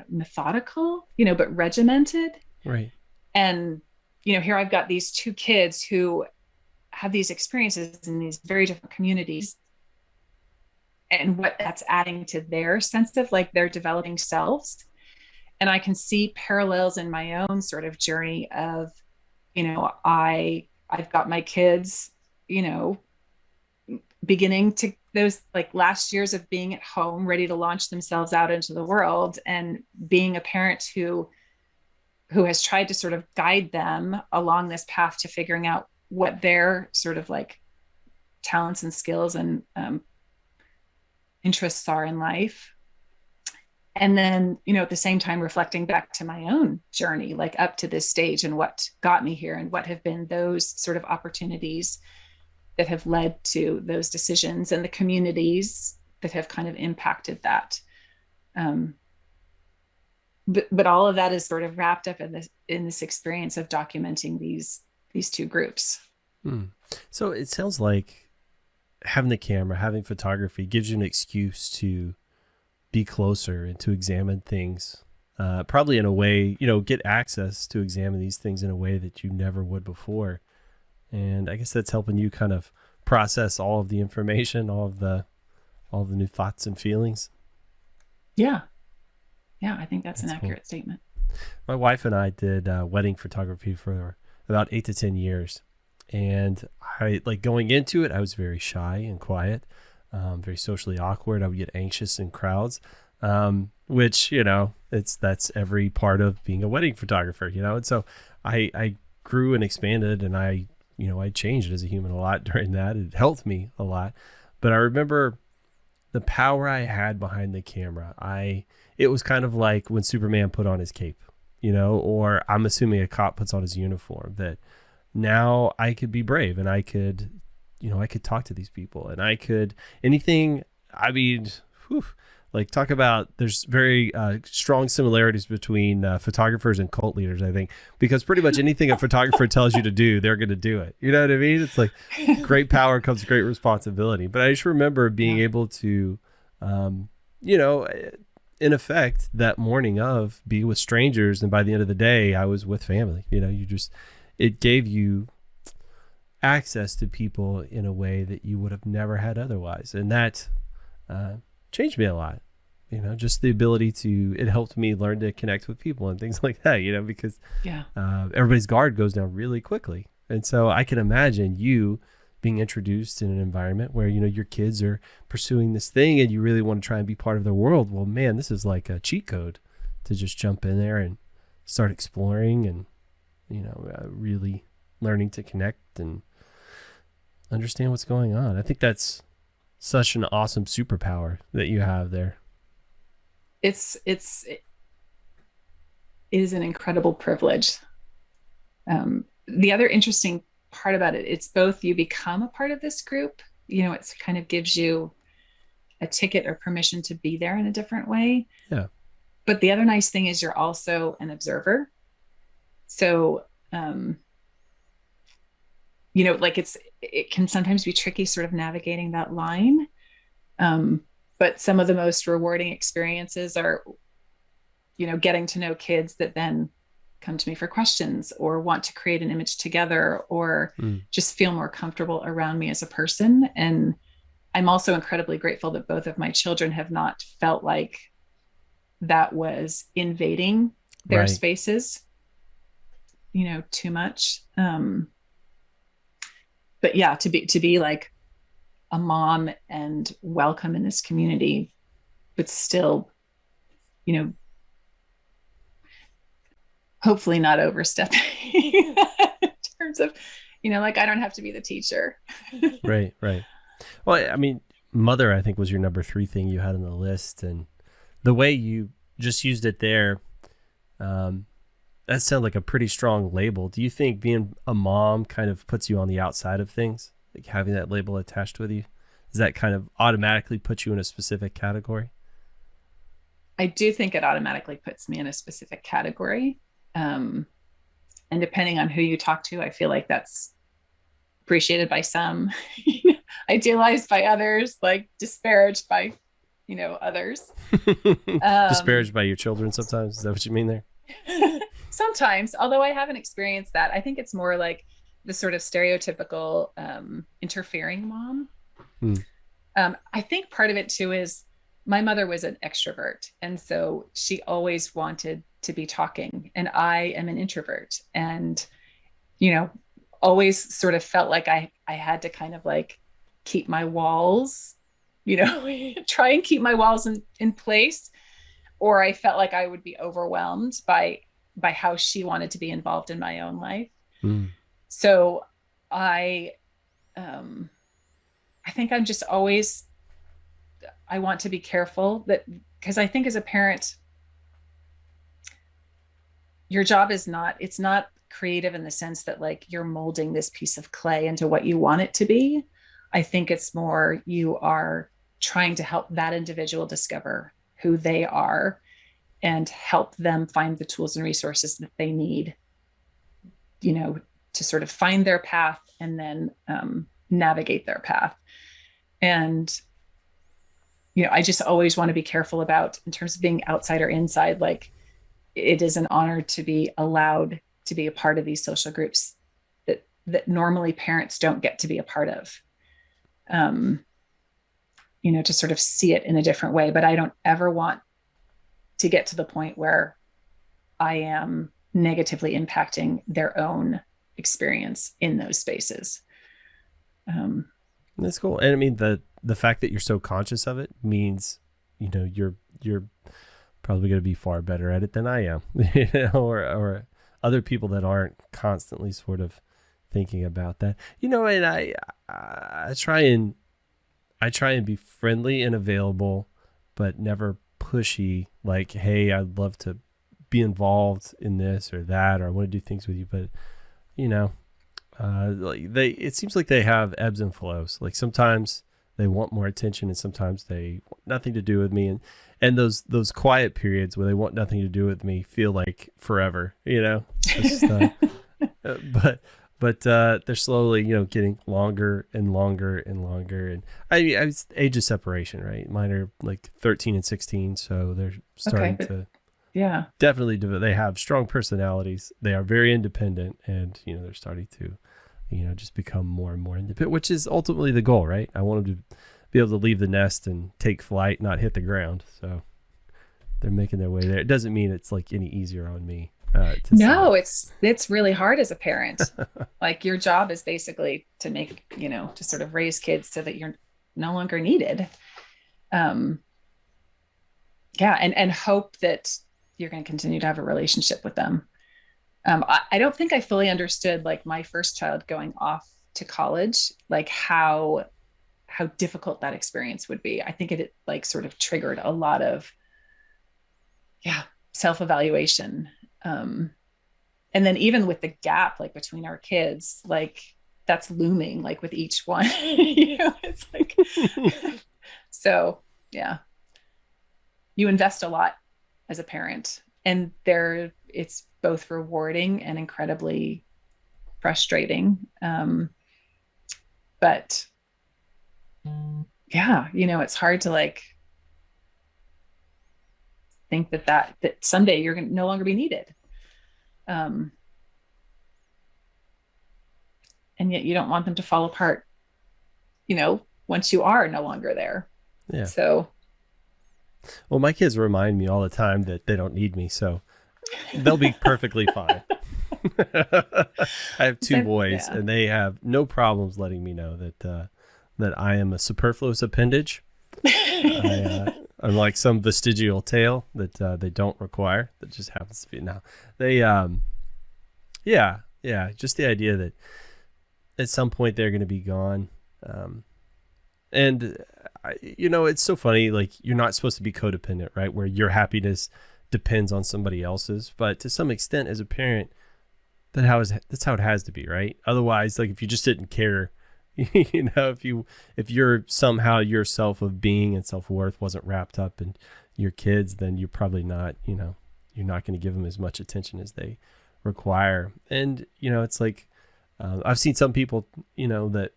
Speaker 2: methodical, but regimented.
Speaker 1: Right.
Speaker 2: And, here I've got these two kids who have these experiences in these very different communities, and what that's adding to their sense of like their developing selves. And I can see parallels in my own sort of journey of, I've got my kids, beginning to those like last years of being at home, ready to launch themselves out into the world, and being a parent who has tried to sort of guide them along this path to figuring out what their sort of like talents and skills and interests are in life. And then, at the same time, reflecting back to my own journey, like up to this stage and what got me here and what have been those sort of opportunities that have led to those decisions and the communities that have kind of impacted that. But all of that is sort of wrapped up in this experience of documenting these two groups.
Speaker 1: So it sounds like having the camera, having photography gives you an excuse to be closer and to examine things, probably in a way, get access to examine these things in a way that you never would before. And I guess that's helping you kind of process all of the information, all of the new thoughts and feelings.
Speaker 2: Yeah. Yeah, I think that's an accurate statement.
Speaker 1: My wife and I did wedding photography for about 8 to 10 years. And I like going into it, I was very shy and quiet, very socially awkward. I would get anxious in crowds, which, that's every part of being a wedding photographer, And so I grew and expanded, and I changed as a human a lot during that. It helped me a lot. But I remember the power I had behind the camera. It was kind of like when Superman put on his cape, or I'm assuming a cop puts on his uniform, that now I could be brave and I could talk to these people and I could anything. I mean, talk about, there's very strong similarities between photographers and cult leaders, I think, because pretty much anything a photographer tells you to do, they're going to do it. You know what I mean? It's like great power comes great responsibility. But I just remember being able to, in effect, that morning be with strangers. And by the end of the day, I was with family. It gave you access to people in a way that you would have never had otherwise. And that changed me a lot. Just the ability it helped me learn to connect with people and things like that, because everybody's guard goes down really quickly. And so I can imagine you being introduced in an environment where, your kids are pursuing this thing and you really want to try and be part of their world. Well, man, this is like a cheat code to just jump in there and start exploring and, really learning to connect and understand what's going on. I think that's such an awesome superpower that you have there.
Speaker 2: It is an incredible privilege. The other interesting part about it's both you become a part of this group, it's kind of gives you a ticket or permission to be there in a different way.
Speaker 1: Yeah.
Speaker 2: But the other nice thing is you're also an observer. So, it can sometimes be tricky sort of navigating that line. But some of the most rewarding experiences are, getting to know kids that then come to me for questions or want to create an image together or just feel more comfortable around me as a person. And I'm also incredibly grateful that both of my children have not felt like that was invading their
Speaker 1: Right.
Speaker 2: spaces, too much. But yeah, to be like a mom and welcome in this community, but still, you know, hopefully not overstepping in terms of, like I don't have to be the teacher.
Speaker 1: Right. Right. Well, I mean, mother, I think, was your number 3 thing you had on the list. And the way you just used it there, that sounds like a pretty strong label. Do you think being a mom kind of puts you on the outside of things, like having that label attached with you? Does that kind of automatically put you in a specific category?
Speaker 2: I do think it automatically puts me in a specific category. And depending on who you talk to, I feel like that's appreciated by some, idealized by others, like disparaged by, others.
Speaker 1: Disparaged by your children sometimes? Is that what you mean there?
Speaker 2: Sometimes, although I haven't experienced that. I think it's more like the sort of stereotypical interfering mom. I think part of it too is my mother was an extrovert. And so she always wanted to be talking. And I am an introvert. And, always sort of felt like I had to kind of like keep my walls, try and keep my walls in place. Or I felt like I would be overwhelmed by how she wanted to be involved in my own life. So I think I'm just always, I want to be careful that, because I think as a parent, your job it's not creative in the sense that like you're molding this piece of clay into what you want it to be. I think it's more you are trying to help that individual discover who they are and help them find the tools and resources that they need, to sort of find their path and then navigate their path. And, I just always want to be careful about, in terms of being outside or inside, like it is an honor to be allowed to be a part of these social groups that normally parents don't get to be a part of, to sort of see it in a different way. But I don't ever want to get to the point where I am negatively impacting their own experience in those spaces.
Speaker 1: That's cool. And I mean, the fact that you're so conscious of it means, you're probably going to be far better at it than I am, or other people that aren't constantly sort of thinking about that, and I try and be friendly and available, but never pushy, like, hey, I'd love to be involved in this or that, or I want to do things with you. But, it seems like they have ebbs and flows. Like sometimes they want more attention and sometimes they want nothing to do with me. And those quiet periods where they want nothing to do with me feel like forever, Just, but they're slowly, getting longer and longer and longer. And I mean, it's age of separation, right? Mine are like 13 and 16. So they're starting to,
Speaker 2: yeah,
Speaker 1: definitely, they have strong personalities. They are very independent and, they're starting to, just become more and more independent, which is ultimately the goal, right? I want them to be able to leave the nest and take flight, not hit the ground. So they're making their way there. It doesn't mean it's like any easier on me.
Speaker 2: No, it's really hard as a parent. Like your job is basically to make, to sort of raise kids so that you're no longer needed. And hope that you're going to continue to have a relationship with them. I don't think I fully understood, like my first child going off to college, like how difficult that experience would be. I think it like sort of triggered a lot of, self-evaluation. And then even with the gap, like between our kids, like that's looming, like with each one, it's like, so yeah, you invest a lot as a parent, and it's both rewarding and incredibly frustrating. But yeah, it's hard to like think that someday you're going to no longer be needed. Um, and yet you don't want them to fall apart, once you are no longer there.
Speaker 1: Yeah.
Speaker 2: So,
Speaker 1: Well, my kids remind me all the time that they don't need me, so they'll be perfectly fine. I have two boys, and they have no problems letting me know that I am a superfluous appendage. I'm like some vestigial tail that they don't require. That just happens to be now. They, just the idea that at some point they're going to be gone, and it's so funny. Like, you're not supposed to be codependent, right? Where your happiness depends on somebody else's, but to some extent, as a parent, that's how it has to be, right? Otherwise, like, if you just didn't care, if you're somehow your self of being and self-worth wasn't wrapped up in your kids, then you're probably not, you're not going to give them as much attention as they require. And it's like, I've seen some people, that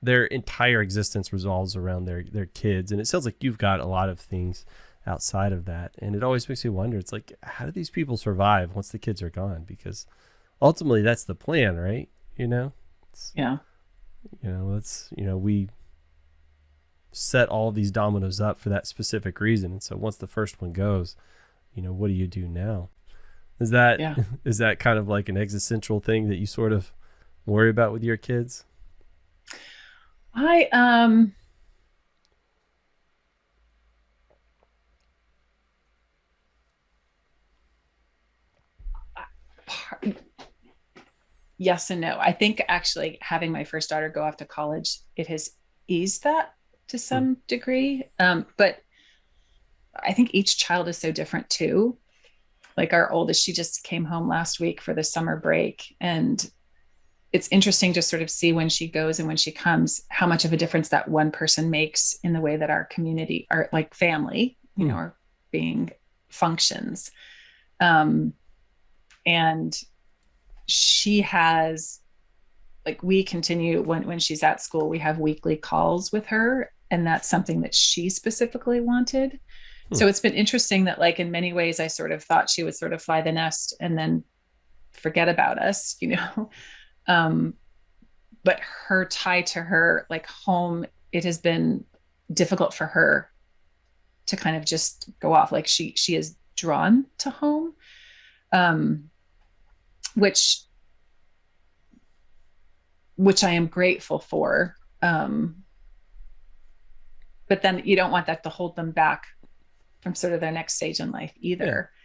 Speaker 1: their entire existence revolves around their kids, and it sounds like you've got a lot of things outside of that, and it always makes me wonder. It's like, how do these people survive once the kids are gone? Because ultimately that's the plan, right?
Speaker 2: Yeah.
Speaker 1: We set all these dominoes up for that specific reason, and so once the first one goes, what do you do now? Is that kind of like an existential thing that you sort of worry about with your kids?
Speaker 2: Yes and no. I think actually having my first daughter go off to college, it has eased that to some degree. But I think each child is so different too. Like, our oldest, she just came home last week for the summer break, and it's interesting to sort of see when she goes and when she comes, how much of a difference that one person makes in the way that our community, our like family, our being functions. And she has, like, we continue when she's at school, we have weekly calls with her, and that's something that she specifically wanted. So it's been interesting that, like, in many ways I sort of thought she would sort of fly the nest and then forget about us, but her tie to her, like, home, it has been difficult for her to kind of just go off. Like, she is drawn to home, which I am grateful for. But then you don't want that to hold them back from sort of their next stage in life either. Yeah.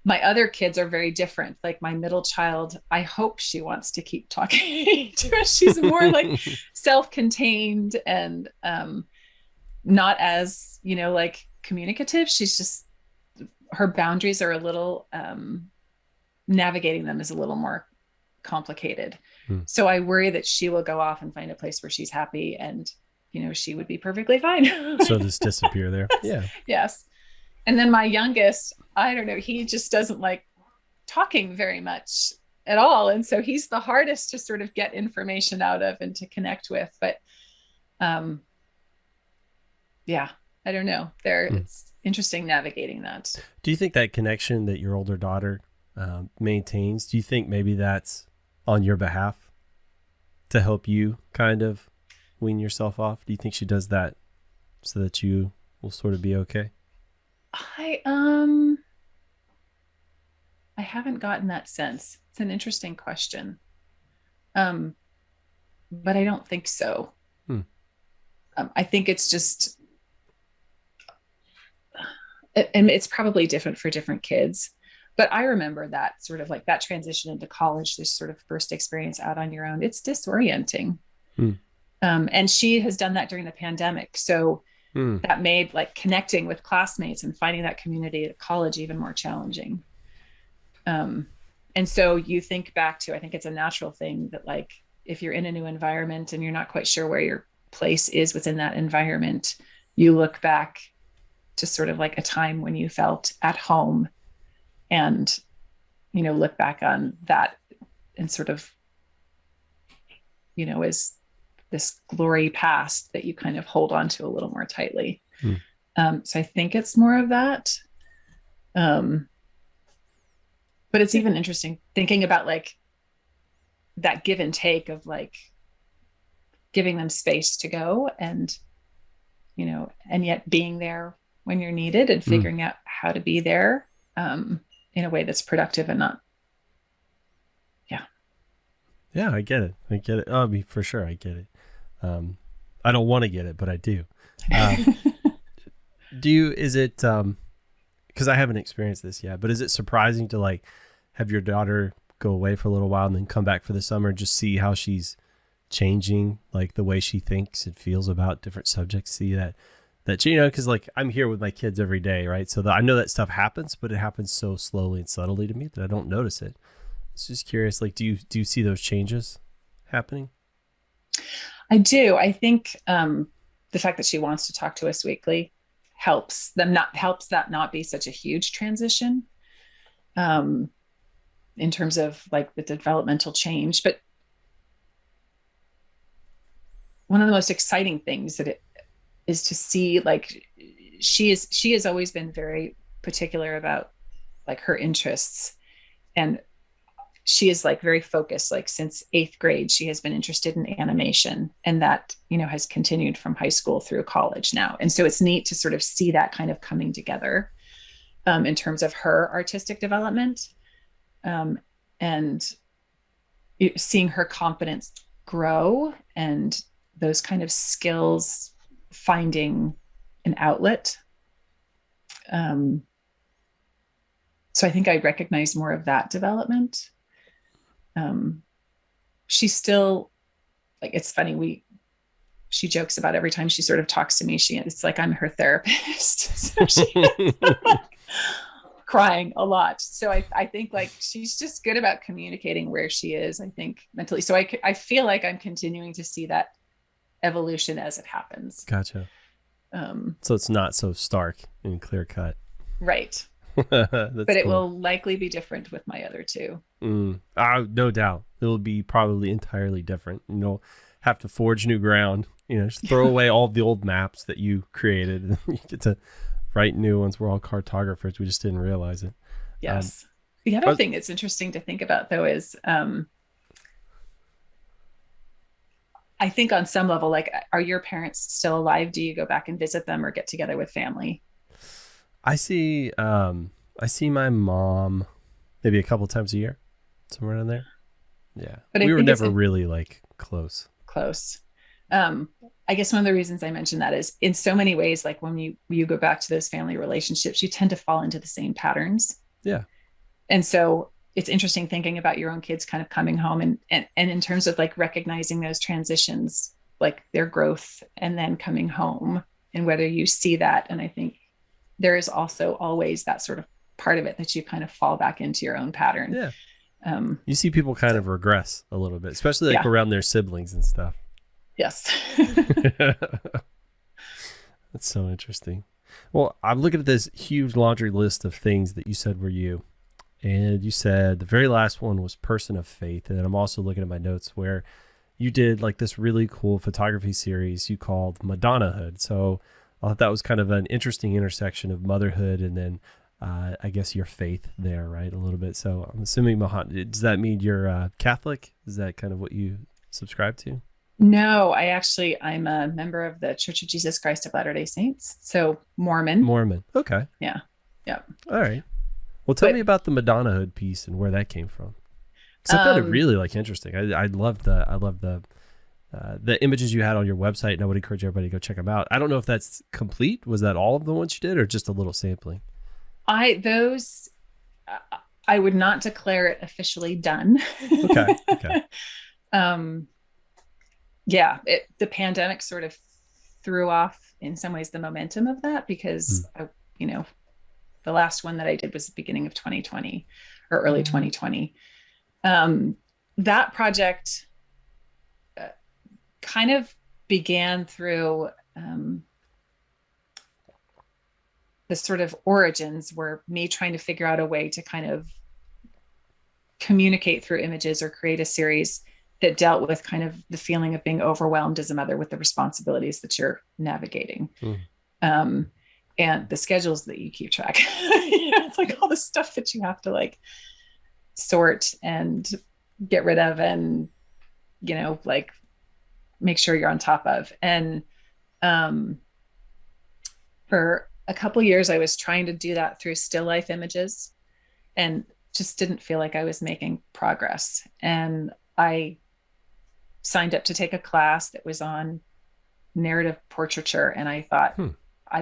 Speaker 2: My other kids are very different. Like, my middle child, I hope she wants to keep talking to us. She's more like self-contained and not as, like, communicative. She's just, her boundaries are a little, navigating them is a little more complicated. So I worry that she will go off and find a place where she's happy, and, she would be perfectly fine.
Speaker 1: So just disappear there. Yeah.
Speaker 2: Yes. And then my youngest, I don't know, he just doesn't like talking very much at all. And so he's the hardest to sort of get information out of and to connect with. But yeah, I don't know. It's interesting navigating that.
Speaker 1: Do you think that connection that your older daughter maintains, do you think maybe that's on your behalf to help you kind of wean yourself off? Do you think she does that so that you will sort of be okay?
Speaker 2: I haven't gotten that sense. It's an interesting question. But I don't think so. I think it's just, and it's probably different for different kids, but I remember that sort of like that transition into college, this sort of first experience out on your own, it's disorienting. And she has done that during the pandemic. So that made, like, connecting with classmates and finding that community at college even more challenging. And so you think back to, I think it's a natural thing that, like, if you're in a new environment and you're not quite sure where your place is within that environment, you look back to sort of like a time when you felt at home and, look back on that and sort of, as this glory past that you kind of hold on to a little more tightly.
Speaker 1: Hmm.
Speaker 2: So I think it's more of that. But it's even interesting thinking about like that give and take of like giving them space to go and, and yet being there when you're needed and figuring out how to be there in a way that's productive and not. Yeah.
Speaker 1: Yeah, I get it. I mean, for sure, I get it. I don't want to get it, but I do. Is it, because I haven't experienced this yet, but is it surprising to like have your daughter go away for a little while and then come back for the summer, just see how she's changing, like the way she thinks and feels about different subjects, see that, because like I'm here with my kids every day, right? So I know that stuff happens, but it happens so slowly and subtly to me that I don't notice it. It's just curious, like, do you see those changes happening?
Speaker 2: I do. I think the fact that she wants to talk to us weekly helps that not be such a huge transition in terms of like the developmental change. But one of the most exciting things that it is to see, like she has always been very particular about like her interests, and she is like very focused. Like since 8th grade, she has been interested in animation, and that, has continued from high school through college now. And so it's neat to sort of see that kind of coming together in terms of her artistic development and seeing her confidence grow and those kind of skills finding an outlet. So I think I recognize more of that development. She's still like, it's funny. She jokes about every time she sort of talks to me, it's like I'm her therapist. So she is crying a lot. So I think like she's just good about communicating where she is, I think mentally. So I feel like I'm continuing to see that evolution as it happens.
Speaker 1: Gotcha. So it's not so stark and clear cut.
Speaker 2: Right. But it will likely be different with my other two.
Speaker 1: No doubt. It will be probably entirely different. Have to forge new ground, just throw away all the old maps that you created and you get to write new ones. We're all cartographers. We just didn't realize it.
Speaker 2: Yes. The other thing that's interesting to think about though is I think on some level, like, are your parents still alive? Do you go back and visit them or get together with family?
Speaker 1: I see my mom maybe a couple times a year, somewhere in there. Yeah. But we were never really like close.
Speaker 2: I guess one of the reasons I mentioned that is in so many ways, like when you go back to those family relationships, you tend to fall into the same patterns.
Speaker 1: Yeah.
Speaker 2: And so it's interesting thinking about your own kids kind of coming home and in terms of like recognizing those transitions, like their growth and then coming home and whether you see that. And I think there is also always that sort of part of it that you kind of fall back into your own pattern.
Speaker 1: Yeah. You see people kind of regress a little bit, especially like around their siblings and stuff.
Speaker 2: Yes.
Speaker 1: That's so interesting. Well, I'm looking at this huge laundry list of things that you said were you. And you said the very last one was person of faith. And I'm also looking at my notes where you did like this really cool photography series you called Madonnahood. So I thought that was kind of an interesting intersection of motherhood and then I guess your faith there, right? A little bit. So I'm assuming, does that mean you're Catholic? Is that kind of what you subscribe to?
Speaker 2: No, I'm a member of the Church of Jesus Christ of Latter-day Saints. So Mormon.
Speaker 1: Okay.
Speaker 2: Yeah.
Speaker 1: All right. Well, tell me about the Madonnahood piece and where that came from. Because I found it really like interesting. I love the images you had on your website, and I would encourage everybody to go check them out. I don't know if that's complete. Was that all of the ones you did, or just a little sampling?
Speaker 2: I would not declare it officially done.
Speaker 1: Okay.
Speaker 2: Yeah, the pandemic sort of threw off in some ways the momentum of that because the last one that I did was the beginning of 2020 or early 2020. That project kind of began through the sort of origins were me trying to figure out a way to kind of communicate through images or create a series that dealt with kind of the feeling of being overwhelmed as a mother with the responsibilities that you're navigating.
Speaker 1: Mm.
Speaker 2: Um, and the schedules that you keep track. It's like all the stuff that you have to like sort and get rid of and, like make sure you're on top of. And um, for a couple years, I was trying to do that through still life images and just didn't feel like I was making progress. And I signed up to take a class that was on narrative portraiture. And I thought,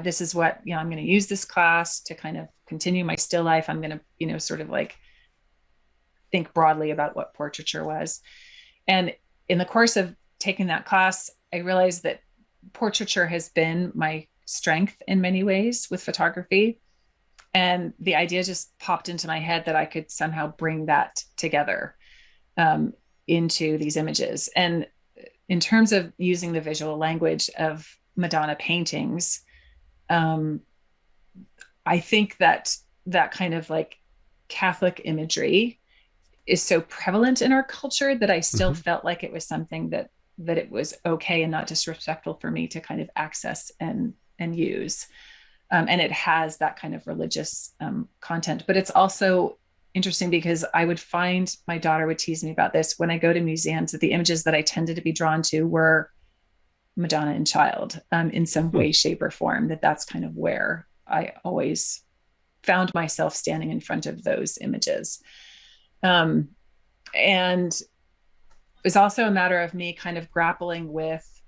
Speaker 2: this is what, I'm going to use this class to kind of continue my still life. I'm going to, sort of like think broadly about what portraiture was. And in the course of taking that class, I realized that portraiture has been my strength in many ways with photography. And the idea just popped into my head that I could somehow bring that together into these images. And in terms of using the visual language of Madonna paintings, I think that kind of like Catholic imagery is so prevalent in our culture that I still felt like it was something that it was okay and not disrespectful for me to kind of access and use. And it has that kind of religious content, but it's also interesting because I would find, my daughter would tease me about this, when I go to museums, that the images that I tended to be drawn to were Madonna and child in some way, shape, or form. That's kind of where I always found myself standing in front of those images. And it was also a matter of me kind of grappling with,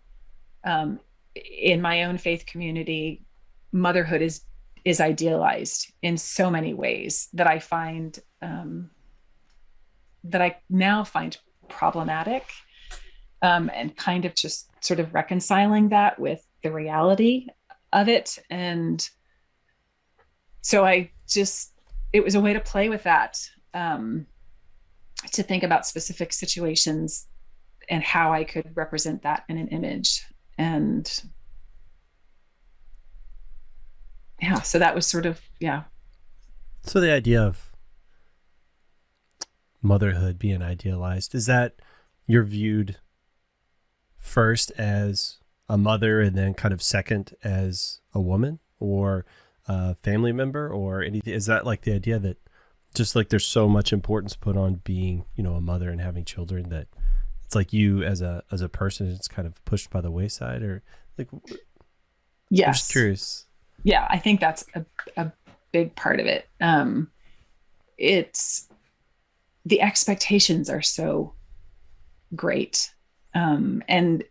Speaker 2: in my own faith community, motherhood is idealized in so many ways that I find, that I now find problematic, and kind of just sort of reconciling that with the reality of it. And so it was a way to play with that, to think about specific situations and how I could represent that in an image. And so that was sort of,
Speaker 1: So the idea of motherhood being idealized, is that you're viewed first as a mother and then kind of second as a woman or a family member or anything? Is that like the idea that just like there's so much importance put on being, a mother and having children that it's like you as a person is kind of pushed by the wayside? Or like,
Speaker 2: yes.
Speaker 1: I'm just curious.
Speaker 2: Yeah, I think that's a big part of it. It's the expectations are so great. And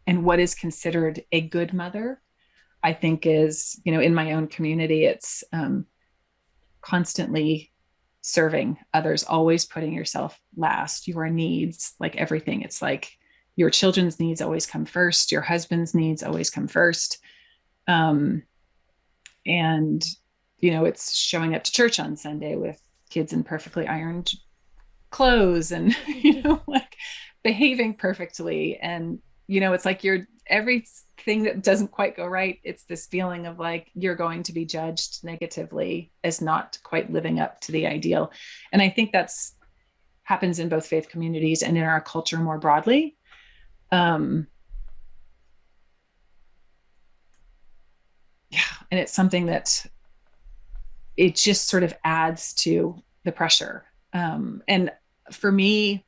Speaker 2: what is considered a good mother, I think is, in my own community, it's constantly serving others, always putting yourself last, your needs, like everything. It's like your children's needs always come first, your husband's needs always come first. And, it's showing up to church on Sunday with kids in perfectly ironed clothes and, like behaving perfectly. And, it's like everything that doesn't quite go right, it's this feeling of like, you're going to be judged negatively as not quite living up to the ideal. And I think that's happens in both faith communities and in our culture more broadly. And it's something that it just sort of adds to the pressure. And for me,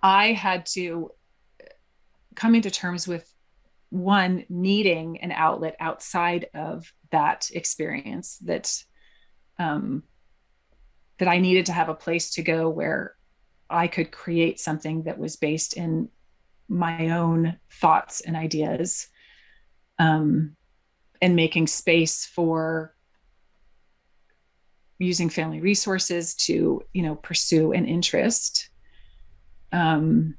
Speaker 2: I had to come into terms with, one, needing an outlet outside of that experience, that I needed to have a place to go where I could create something that was based in my own thoughts and ideas, and making space for using family resources to, pursue an interest. And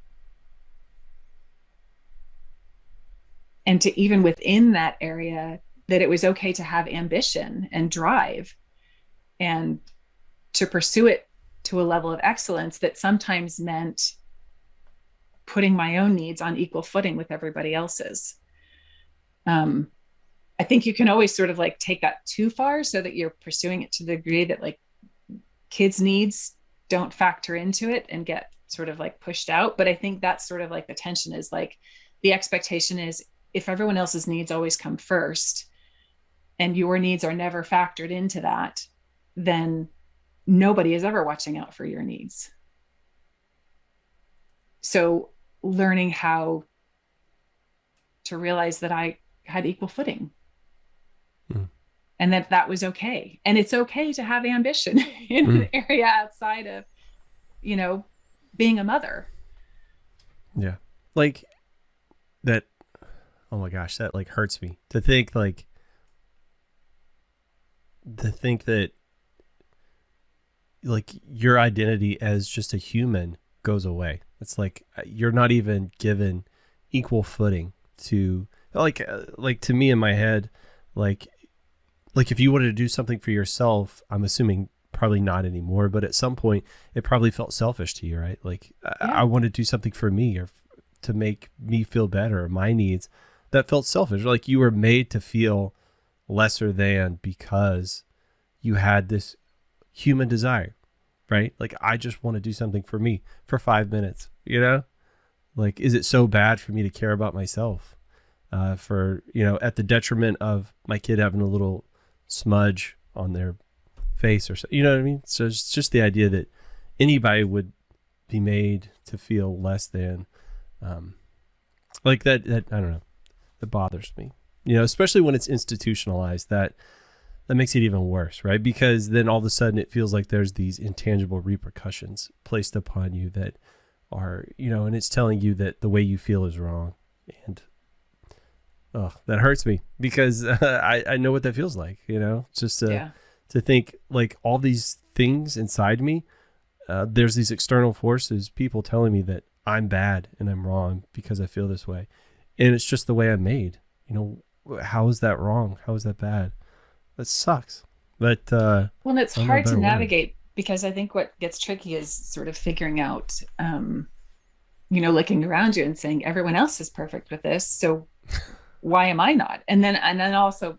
Speaker 2: to even within that area, that it was okay to have ambition and drive and to pursue it to a level of excellence that sometimes meant putting my own needs on equal footing with everybody else's. I think you can always sort of like take that too far so that you're pursuing it to the degree that like kids' needs don't factor into it and get sort of like pushed out. But I think that's sort of like the tension is like the expectation is if everyone else's needs always come first and your needs are never factored into that, then nobody is ever watching out for your needs. So learning how to realize that I had equal footing and that that was okay. And it's okay to have ambition in an area outside of, you know, being a mother.
Speaker 1: Yeah. Like that. Oh my gosh, that like hurts me to think that like your identity as just a human goes away. It's like you're not even given equal footing to like to me in my head, like if you wanted to do something for yourself, I'm assuming probably not anymore, but at some point it probably felt selfish to you, right? Like I want to do something for me or to make me feel better, or my needs. That felt selfish. Like you were made to feel lesser than because you had this human desire, right? Like I just want to do something for me for 5 minutes, you know? Like, is it so bad for me to care about myself for, you know, at the detriment of my kid having a little smudge on their face or so, you know what I mean? So it's just the idea that anybody would be made to feel less than, like that, I don't know, that bothers me, you know, especially when it's institutionalized. That makes it even worse, right? Because then all of a sudden it feels like there's these intangible repercussions placed upon you that are, you know, and it's telling you that the way you feel is wrong. And that hurts me because I know what that feels like, you know, just to think like all these things inside me, there's these external forces, people telling me that I'm bad and I'm wrong because I feel this way. And it's just the way I'm made. You know, how is that wrong? How is that bad? That sucks. But
Speaker 2: well, and it's hard to navigate because I think what gets tricky is sort of figuring out, you know, looking around you and saying everyone else is perfect with this, so why am I not? And then also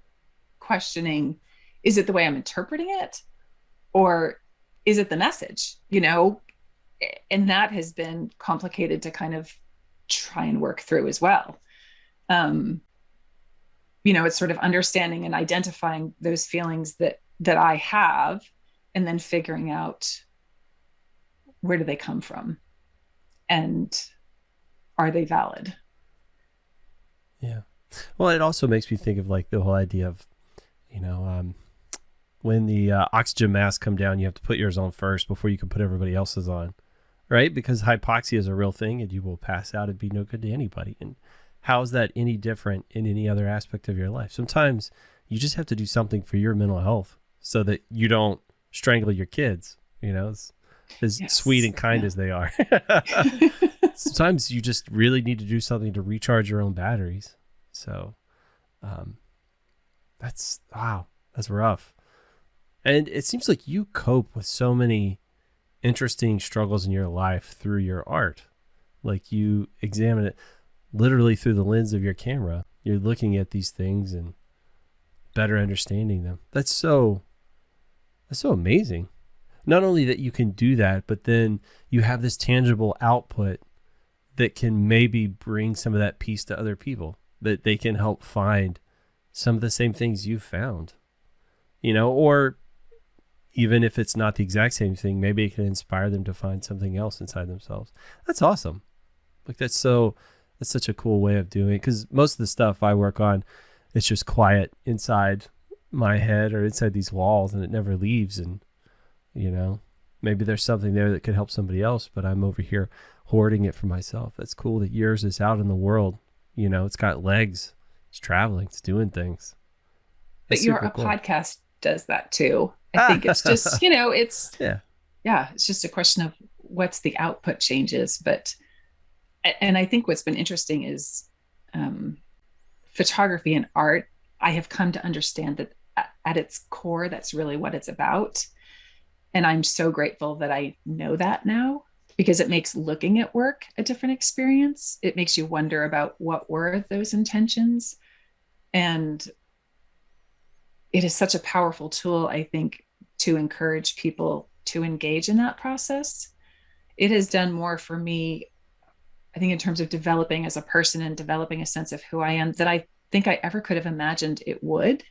Speaker 2: questioning, is it the way I'm interpreting it, or is it the message? You know, and that has been complicated to kind of try and work through as well. You know, it's sort of understanding and identifying those feelings that I have, and then figuring out where do they come from and are they valid?
Speaker 1: Yeah. Well, it also makes me think of like the whole idea of, you know, when the oxygen masks come down, you have to put yours on first before you can put everybody else's on, right? Because hypoxia is a real thing and you will pass out and be no good to anybody. And how is that any different in any other aspect of your life? Sometimes you just have to do something for your mental health so that you don't strangle your kids, you know, as sweet and kind as they are. Sometimes you just really need to do something to recharge your own batteries. So that's rough. And it seems like you cope with so many interesting struggles in your life through your art. Like you examine it literally through the lens of your camera. You're looking at these things and better understanding them. That's so amazing. Not only that you can do that, but then you have this tangible output that can maybe bring some of that peace to other people, that they can help find some of the same things you've found, you know, or even if it's not the exact same thing, maybe it can inspire them to find something else inside themselves. That's awesome. Like that's such a cool way of doing it, because most of the stuff I work on, it's just quiet inside my head or inside these walls and it never leaves. And, you know, maybe there's something there that could help somebody else, but I'm over here hoarding it for myself. That's cool that yours is out in the world. You know, it's got legs, it's traveling, it's doing things.
Speaker 2: But your podcast does that too. I think it's just, you know, it's just a question of what's the output changes. But, and I think what's been interesting is photography and art. I have come to understand that at its core, that's really what it's about. And I'm so grateful that I know that now, because it makes looking at work a different experience. It makes you wonder about what were those intentions. And it is such a powerful tool, I think, to encourage people to engage in that process, it has done more for me, I think, in terms of developing as a person and developing a sense of who I am than I think I ever could have imagined it would.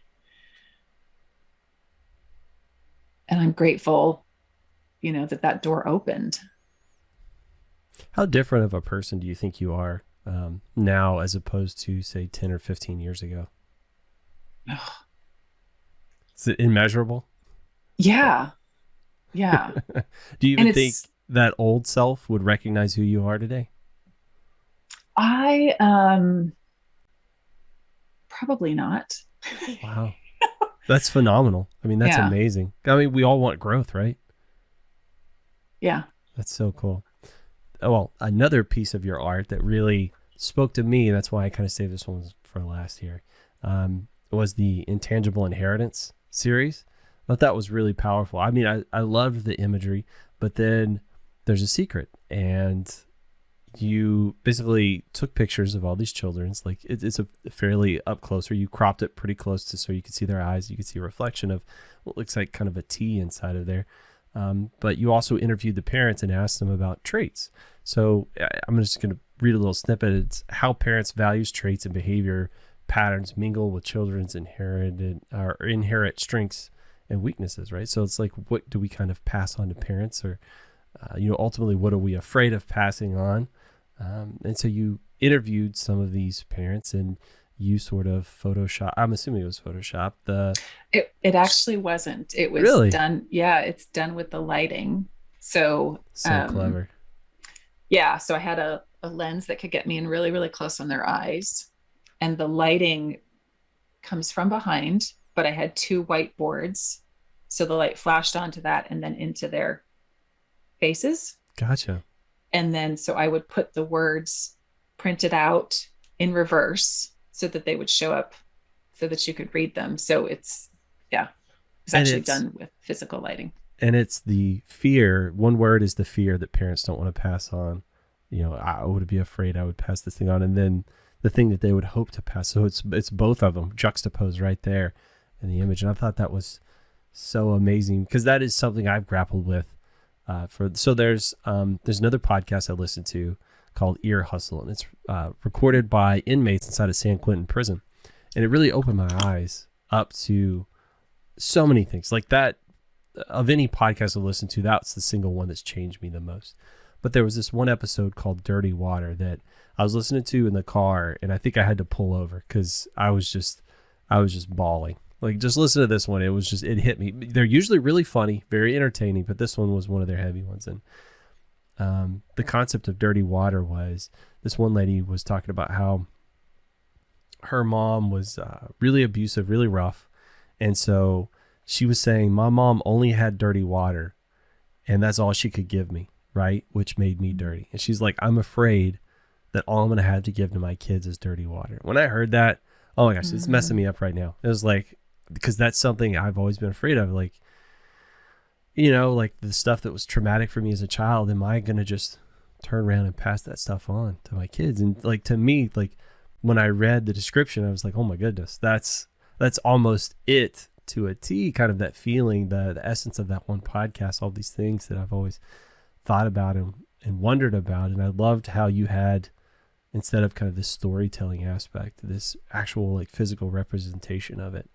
Speaker 2: And I'm grateful, that door opened.
Speaker 1: How different of a person do you think you are now as opposed to, say, 10 or 15 years ago? Is it immeasurable?
Speaker 2: Yeah. Yeah.
Speaker 1: Do you even think that old self would recognize who you are today?
Speaker 2: I probably not.
Speaker 1: Wow. That's phenomenal. I mean, that's amazing. I mean, we all want growth, right?
Speaker 2: Yeah.
Speaker 1: That's so cool. Well, another piece of your art that really spoke to me, that's why I kind of saved this one for last here, was the Intangible Inheritance series. I thought that was really powerful. I mean, I loved the imagery, but then there's a secret, and you basically took pictures of all these children. It's like it's a fairly up close, or you cropped it pretty close to so you could see their eyes. You could see a reflection of what looks like kind of a T inside of there. But you also interviewed the parents and asked them about traits. So I'm just going to read a little snippet. It's how parents' values, traits, and behavior patterns mingle with children's inherent strengths and weaknesses, right? So it's like, what do we kind of pass on to parents, or ultimately, what are we afraid of passing on? And so you interviewed some of these parents, and you sort of Photoshop. I'm assuming it was Photoshop.
Speaker 2: It actually wasn't. It was
Speaker 1: really
Speaker 2: done. Yeah, it's done with the lighting. So
Speaker 1: clever.
Speaker 2: Yeah. So I had a lens that could get me in really, really close on their eyes, and the lighting comes from behind. But I had two whiteboards, so the light flashed onto that and then into their faces.
Speaker 1: Gotcha.
Speaker 2: And then so I would put the words printed out in reverse so that they would show up so that you could read them. So it's actually done with physical lighting.
Speaker 1: And it's the fear. One word is the fear that parents don't want to pass on. I would be afraid I would pass this thing on. And then the thing that they would hope to pass. So it's both of them juxtaposed right there in the image. And I thought that was so amazing, because that is something I've grappled with. There's another podcast I listen to called Ear Hustle, and it's recorded by inmates inside of San Quentin prison, and it really opened my eyes up to so many things. Like that, of any podcast I listen to, that's the single one that's changed me the most. But there was this one episode called Dirty Water that I was listening to in the car, and I think I had to pull over because I was just bawling. Like, just listen to this one. It hit me. They're usually really funny, very entertaining, but this one was one of their heavy ones. And the concept of dirty water was, this one lady was talking about how her mom was really abusive, really rough. And so she was saying, my mom only had dirty water, and that's all she could give me, right? Which made me dirty. And she's like, I'm afraid that all I'm going to have to give to my kids is dirty water. When I heard that, oh my gosh, it's messing me up right now. It was like, because that's something I've always been afraid of. Like, like the stuff that was traumatic for me as a child, am I going to just turn around and pass that stuff on to my kids? And like, to me, like when I read the description, I was like, oh my goodness, that's almost it to a T, kind of that feeling, the essence of that one podcast, all these things that I've always thought about and wondered about. And I loved how you had, instead of kind of this storytelling aspect, this actual like physical representation of it.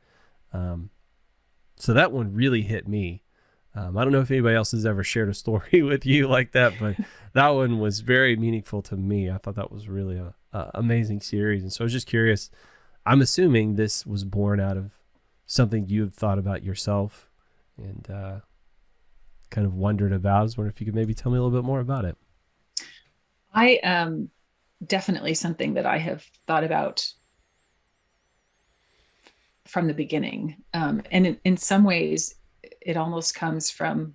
Speaker 1: So that one really hit me. I don't know if anybody else has ever shared a story with you like that, but that one was very meaningful to me. I thought that was really a amazing series. And so I was just curious, I'm assuming this was born out of something you have thought about yourself and kind of wondered about. I was wondering if you could maybe tell me a little bit more about it.
Speaker 2: I definitely something that I have thought about from the beginning. And in some ways, it almost comes from,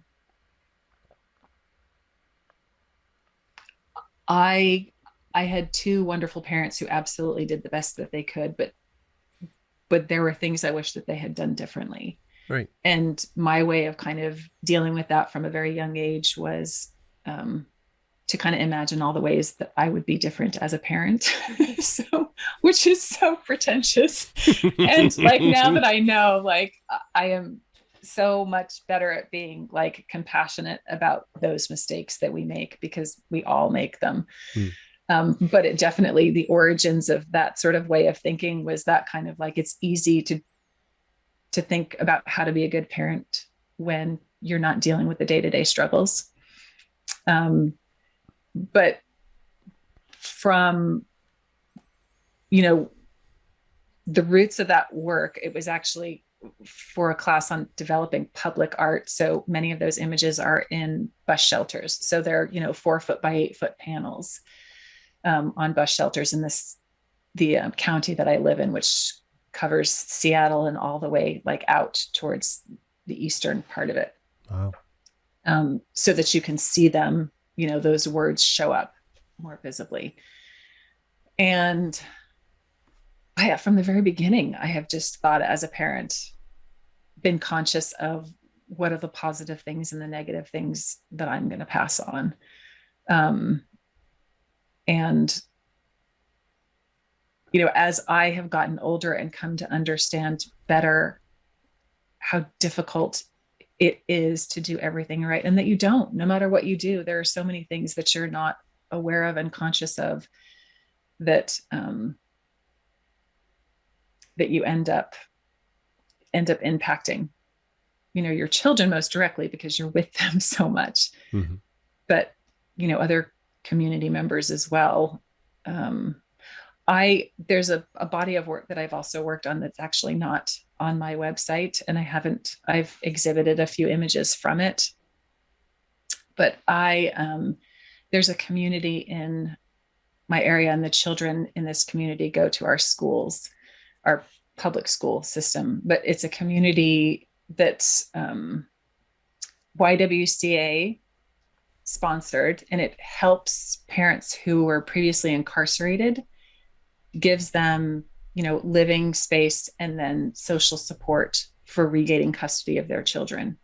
Speaker 2: I had two wonderful parents who absolutely did the best that they could, but there were things I wish that they had done differently.
Speaker 1: Right. And
Speaker 2: my way of kind of dealing with that from a very young age was to kind of imagine all the ways that I would be different as a parent. So, which is so pretentious. And like, now that I know, like I am so much better at being like compassionate about those mistakes that we make, because we all make them.
Speaker 1: Mm.
Speaker 2: But it definitely, the origins of that sort of way of thinking was that kind of like, it's easy to think about how to be a good parent when you're not dealing with the day-to-day struggles. But from, you know, the roots of that work, it was actually for a class on developing public art. So many of those images are in bus shelters. So they're, 4 foot by 8 foot panels on bus shelters in the county that I live in, which covers Seattle and all the way like out towards the eastern part of it.
Speaker 1: Wow.
Speaker 2: So that you can see them, those words show up more visibly. And from the very beginning, I have just thought, as a parent, been conscious of what are the positive things and the negative things that I'm going to pass on. And, as I have gotten older and come to understand better how difficult it is to do everything right, and that you don't, no matter what you do, there are so many things that you're not aware of and conscious of that, that you end up impacting, your children most directly because you're with them so much,
Speaker 1: Mm-hmm.
Speaker 2: but, other community members as well. There's a body of work that I've also worked on that's actually not on my website, and I've exhibited a few images from it, but there's a community in my area, and the children in this community go to our schools, our public school system, but it's a community that's YWCA sponsored, and it helps parents who were previously incarcerated, gives them, living space and then social support for regaining custody of their children.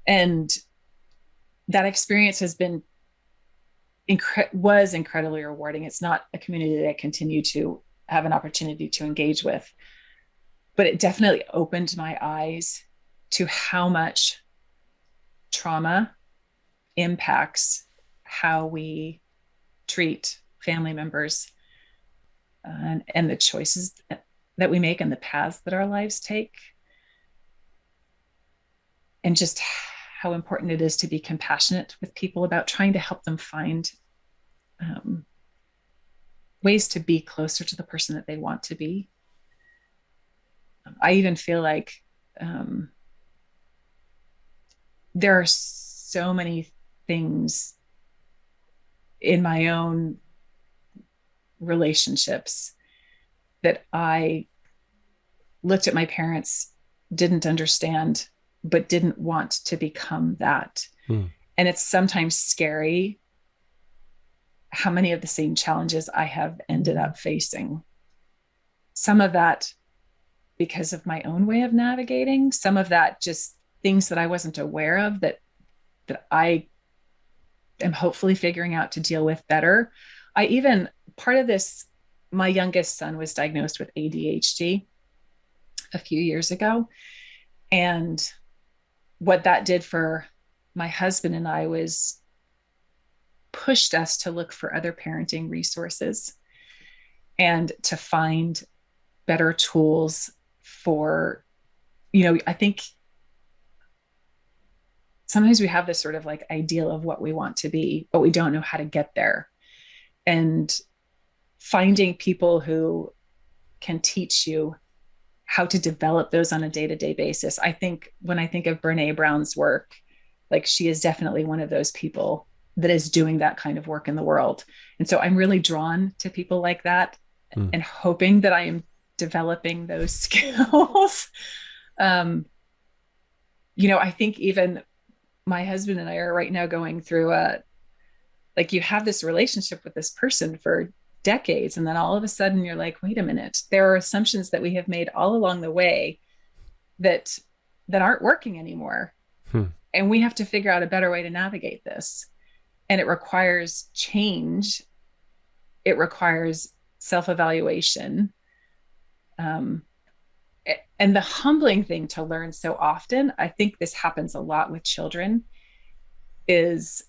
Speaker 2: And that experience has been was incredibly rewarding. It's not a community that I continue to have an opportunity to engage with, but it definitely opened my eyes to how much trauma impacts how we treat family members, and the choices that we make and the paths that our lives take, and just how important it is to be compassionate with people about trying to help them find ways to be closer to the person that they want to be. I even feel like there are so many things in my own relationships that I looked at my parents, didn't understand, but didn't want to become that. And it's sometimes scary how many of the same challenges I have ended up facing. Some of that because of my own way of navigating, some of that just things that I wasn't aware of that I am hopefully figuring out to deal with better. Part of this, my youngest son was diagnosed with ADHD a few years ago. And what that did for my husband and I was pushed us to look for other parenting resources and to find better tools for, I think sometimes we have this sort of like ideal of what we want to be, but we don't know how to get there. And finding people who can teach you how to develop those on a day-to-day basis. I think when I think of Brene Brown's work, like she is definitely one of those people that is doing that kind of work in the world. And so I'm really drawn to people like that and hoping that I am developing those skills. I think even my husband and I are right now going through like you have this relationship with this person for decades, and then all of a sudden you're like, wait a minute, there are assumptions that we have made all along the way that aren't working anymore. And we have to figure out a better way to navigate this. And it requires change. It requires self-evaluation. And And the humbling thing to learn so often, I think this happens a lot with children, is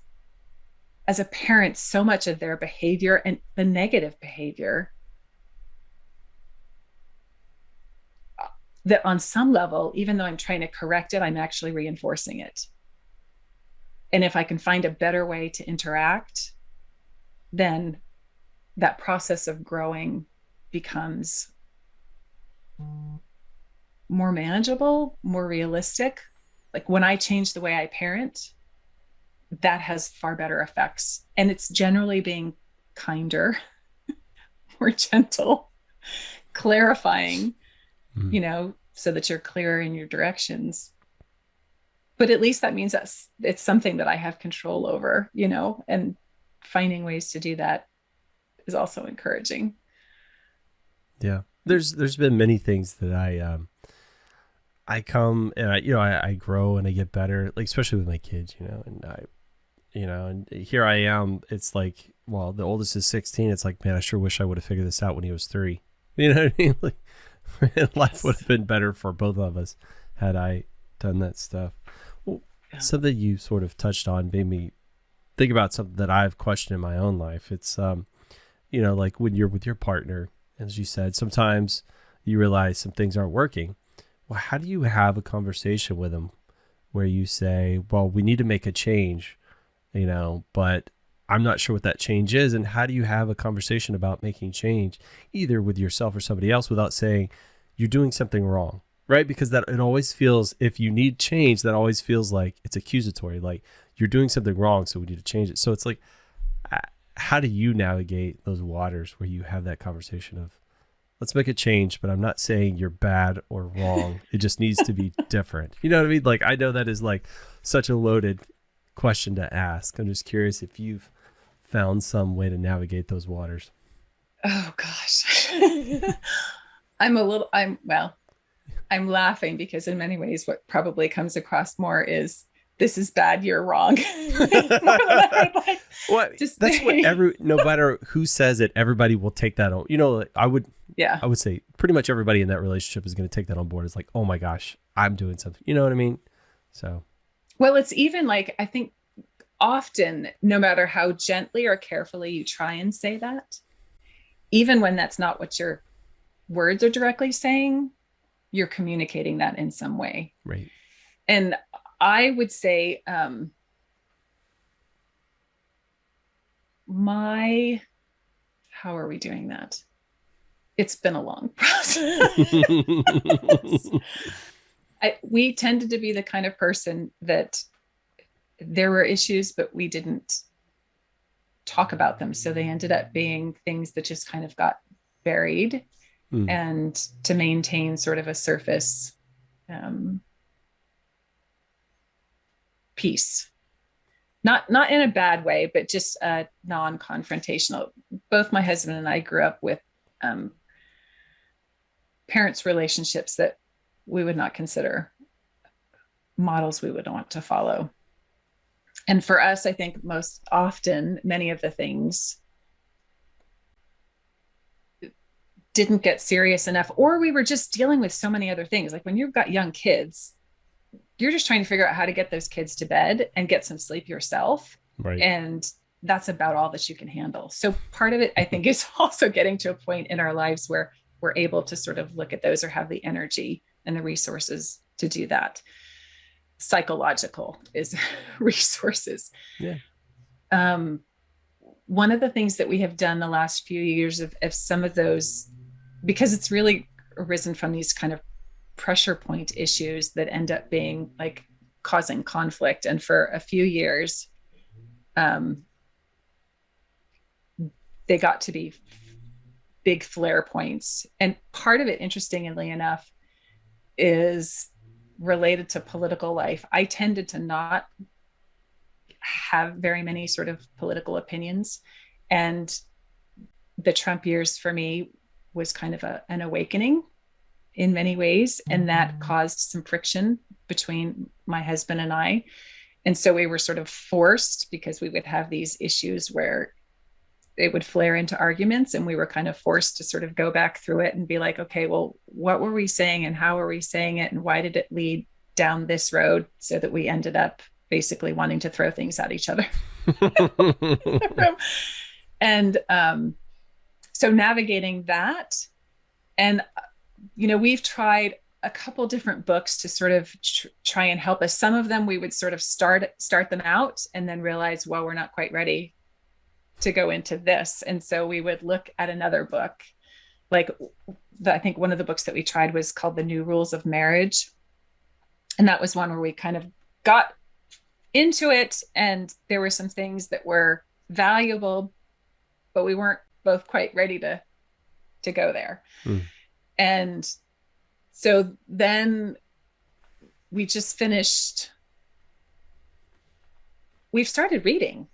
Speaker 2: as a parent, so much of their behavior and the negative behavior that on some level, even though I'm trying to correct it, I'm actually reinforcing it. And if I can find a better way to interact, then that process of growing becomes more manageable, more realistic. Like when I change the way I parent, that has far better effects. And it's generally being kinder, more gentle, clarifying, so that you're clearer in your directions. But at least that means that it's something that I have control over, and finding ways to do that is also encouraging.
Speaker 1: Yeah. There's been many things that I come and I grow and I get better, like especially with my kids, and here I am. It's like, well, the oldest is 16. It's like, man, I sure wish I would have figured this out when he was 3. You know what I mean? Like, life would have been better for both of us had I done that stuff. Well, something you sort of touched on made me think about something that I've questioned in my own life. It's, like when you're with your partner, as you said, sometimes you realize some things aren't working. Well, how do you have a conversation with them where you say, well, we need to make a change, but I'm not sure what that change is. And how do you have a conversation about making change either with yourself or somebody else without saying you're doing something wrong, right? Because that it always feels, if you need change, that always feels like it's accusatory, like you're doing something wrong, so we need to change it. So it's like, how do you navigate those waters where you have that conversation of, let's make a change, but I'm not saying you're bad or wrong. It just needs to be different. You know what I mean? Like, I know that is like such a loaded question to ask. I'm just curious if you've found some way to navigate those waters.
Speaker 2: Oh gosh. I'm laughing because in many ways what probably comes across more is, this is bad, you're wrong. No matter who says it, everybody will take that on. I would say pretty much everybody in that relationship is going to take that on board. It's like, oh my gosh, I'm doing something. You know what I mean? So, well, it's even like, I think often, no matter how gently or carefully you try and say that, even when that's not what your words are directly saying, you're communicating that in some way.
Speaker 1: Right.
Speaker 2: And I would say, how are we doing that? It's been a long process. We tended to be the kind of person that there were issues, but we didn't talk about them. So they ended up being things that just kind of got buried, and to maintain sort of a surface peace. Not in a bad way, but just non-confrontational. Both my husband and I grew up with parents' relationships that we would not consider models we would want to follow. And for us, I think most often, many of the things didn't get serious enough, or we were just dealing with so many other things. Like when you've got young kids, you're just trying to figure out how to get those kids to bed and get some sleep yourself.
Speaker 1: Right.
Speaker 2: And that's about all that you can handle. So part of it, I think, is also getting to a point in our lives where we're able to sort of look at those, or have the energy and the resources to do that. Psychological is resources.
Speaker 1: Yeah.
Speaker 2: One of the things that we have done the last few years of some of those, because it's really arisen from these kind of pressure point issues that end up being like causing conflict. And for a few years, they got to be big flare points. And part of it, interestingly enough, is related to political life. I tended to not have very many sort of political opinions. And the Trump years for me was kind of an awakening in many ways. And that caused some friction between my husband and I. And so we were sort of forced, because we would have these issues where it would flare into arguments, and we were kind of forced to sort of go back through it and be like, okay, well, what were we saying and how were we saying it? And why did it lead down this road, so that we ended up basically wanting to throw things at each other. And so navigating that, and we've tried a couple different books to sort of try and help us. Some of them we would sort of start them out and then realize, well, we're not quite ready to go into this, and so we would look at another book. Like I think one of the books that we tried was called The New Rules of Marriage, and that was one where we kind of got into it, and there were some things that were valuable, but we weren't both quite ready to go there. And so then we've started reading.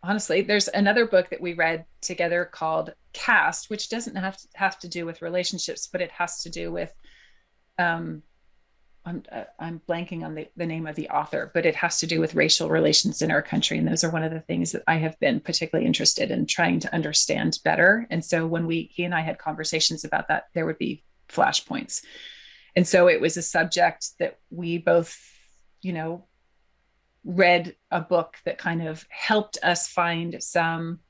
Speaker 2: Honestly, there's another book that we read together called Caste, which doesn't have to do with relationships, but it has to do with I'm blanking on the name of the author, but it has to do with racial relations in our country. And those are one of the things that I have been particularly interested in trying to understand better. And so when he and I had conversations about that, there would be flashpoints. And so it was a subject that we both, read a book that kind of helped us find some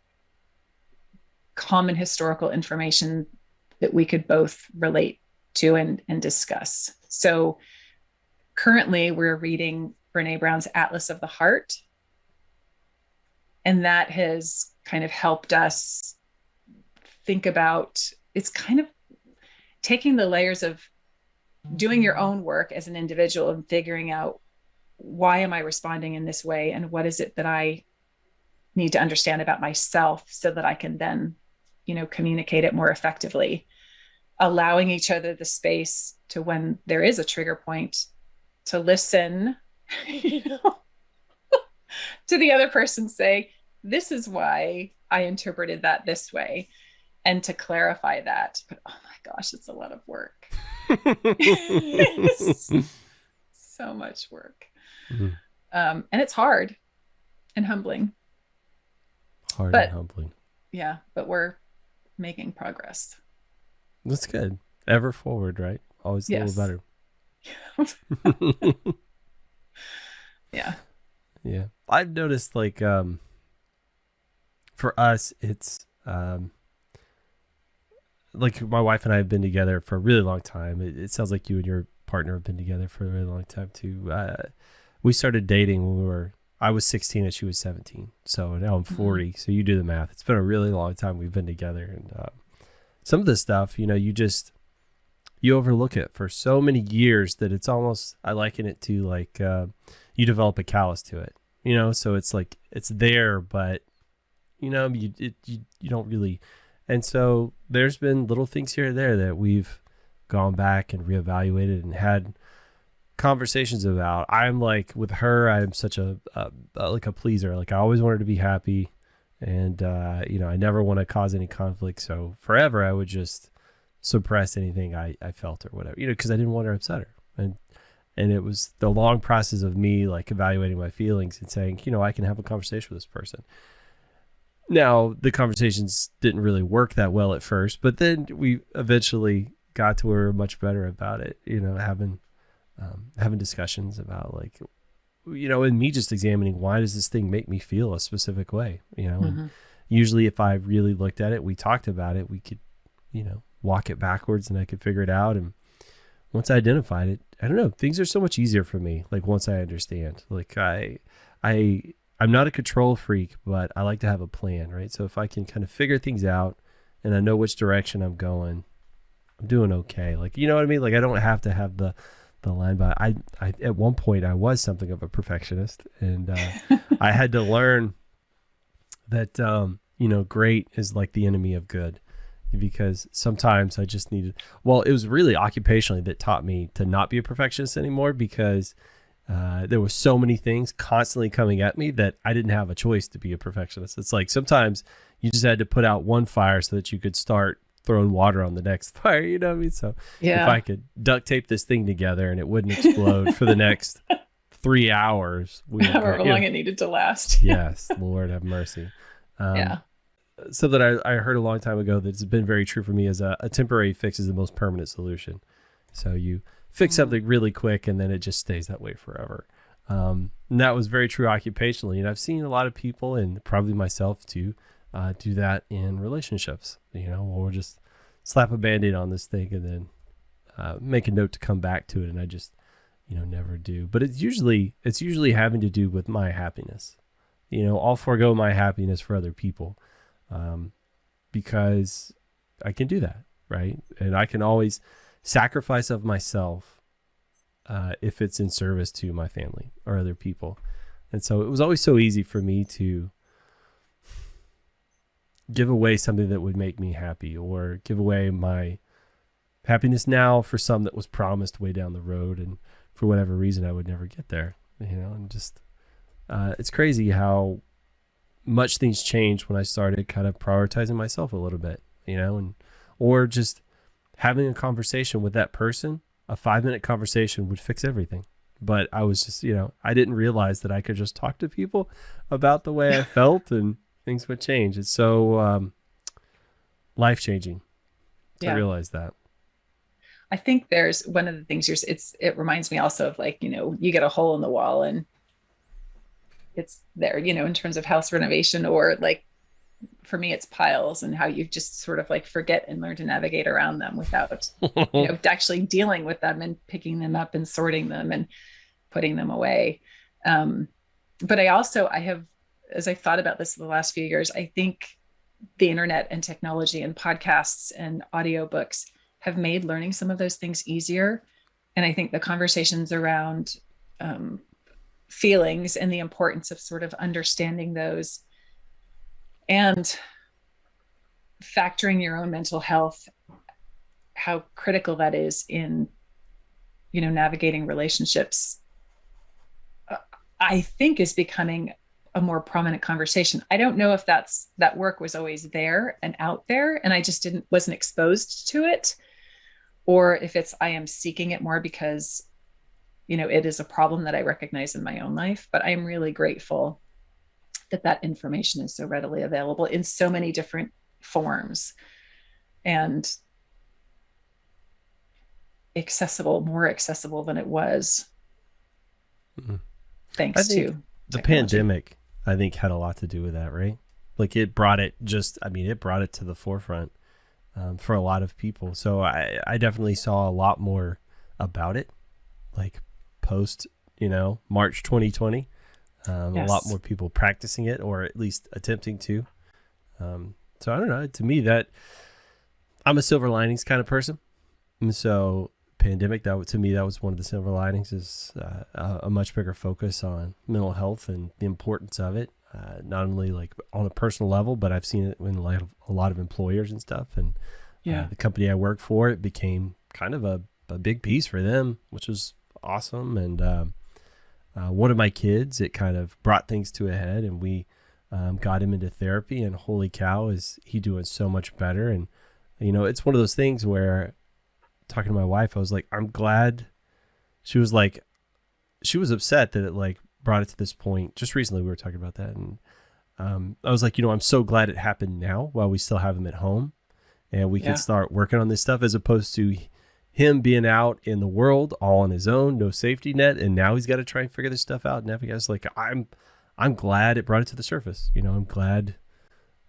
Speaker 2: common historical information that we could both relate to and discuss. So currently we're reading Brene Brown's Atlas of the Heart. And that has kind of helped us think about, it's kind of taking the layers of doing your own work as an individual and figuring out, why am I responding in this way? And what is it that I need to understand about myself so that I can then, communicate it more effectively, allowing each other the space to, when there is a trigger point, to listen, to the other person, say, this is why I interpreted that this way, and to clarify that. But oh my gosh, it's a lot of work. It's so much work. Mm-hmm. And it's hard and humbling.
Speaker 1: And humbling.
Speaker 2: Yeah, but we're making progress.
Speaker 1: That's good. Ever forward, right? Always a little better.
Speaker 2: Yeah.
Speaker 1: Yeah. I've noticed, like, for us, it's like my wife and I have been together for a really long time. It sounds like you and your partner have been together for a really long time too. We started dating when I was 16 and she was 17. So now I'm 40. So you do the math. It's been a really long time we've been together. And some of this stuff, you overlook it for so many years that it's almost, I liken it to like you develop a callus to it, so it's like it's there, but you don't really. And so there's been little things here and there that we've gone back and reevaluated and had conversations about. I'm like, with her, I'm such a pleaser. Like, I always want her to be happy, and I never want to cause any conflict. So forever I would just suppress anything I felt or whatever, because I didn't want to upset her. And it was the long process of me like evaluating my feelings and saying, I can have a conversation with this person. Now, the conversations didn't really work that well at first, but then we eventually got to where we were much better about it, having discussions about, like, and me just examining, why does this thing make me feel a specific way, and usually if I really looked at it, we talked about it, we could, walk it backwards and I could figure it out. And once I identified it, I don't know, things are so much easier for me. Like, once I understand, like I'm not a control freak, but I like to have a plan, right? So if I can kind of figure things out and I know which direction I'm going, I'm doing okay. Like, you know what I mean? Like, I don't have to have the line, but I at one point I was something of a perfectionist, and I had to learn that, great is like the enemy of good, because sometimes I just needed, it was really occupationally that taught me to not be a perfectionist anymore, because there were so many things constantly coming at me that I didn't have a choice to be a perfectionist. It's like sometimes you just had to put out one fire so that you could start throwing water on the next fire, you know what I mean? So if I could duct tape this thing together and it wouldn't explode for the next 3 hours.
Speaker 2: However long it needed to last.
Speaker 1: Yes, Lord have mercy. something I heard a long time ago that's been very true for me is a temporary fix is the most permanent solution. So you fix something really quick and then it just stays that way forever. And that was very true occupationally. And I've seen a lot of people, and probably myself too, do that in relationships. We'll just slap a Band-Aid on this thing and then make a note to come back to it. And I just, never do. But it's usually having to do with my happiness. I'll forego my happiness for other people because I can do that, right? And I can always sacrifice of myself if it's in service to my family or other people. And so it was always so easy for me to give away something that would make me happy, or give away my happiness now for some that was promised way down the road. And for whatever reason, I would never get there, and just, it's crazy how much things changed when I started kind of prioritizing myself a little bit, or just having a conversation with that person. A 5-minute conversation would fix everything. But I was just, I didn't realize that I could just talk to people about the way I felt and things would change. It's so life-changing to realize that.
Speaker 2: I think there's one of the things it reminds me also of, like, you get a hole in the wall and it's there, in terms of house renovation, or like for me, it's piles, and how you just sort of like forget and learn to navigate around them without, actually dealing with them and picking them up and sorting them and putting them away. But I have, as I've thought about this in the last few years, I think the internet and technology and podcasts and audiobooks have made learning some of those things easier. And I think the conversations around feelings and the importance of sort of understanding those and factoring your own mental health, how critical that is in, navigating relationships, I think is becoming a more prominent conversation. I don't know if that work was always there and out there, and I just wasn't exposed to it, or if I am seeking it more because, it is a problem that I recognize in my own life. But I am really grateful that information is so readily available in so many different forms and more accessible than it was. Mm-hmm. Thanks to
Speaker 1: the pandemic, I think, had a lot to do with that, right? Like it brought it to the forefront for a lot of people. So I definitely saw a lot more about it, like post, March 2020. Yes. A lot more people practicing it, or at least attempting to. So I don't know. To me, that I'm a silver linings kind of person. And so pandemic, that was one of the silver linings, is a much bigger focus on mental health and the importance of it. Not only like on a personal level, but I've seen it in a lot of employers and stuff. And the company I work for, it became kind of a big piece for them, which was awesome. And one of my kids, it kind of brought things to a head, and we got him into therapy, and holy cow, is he doing so much better. And, it's one of those things where, talking to my wife, I was like, I'm glad. She was upset that it like brought it to this point. Just recently we were talking about that. And I was like, I'm so glad it happened now while we still have him at home and we can start working on this stuff, as opposed to him being out in the world all on his own, no safety net. And now he's got to try and figure this stuff out. And I guess like, I'm glad it brought it to the surface. I'm glad,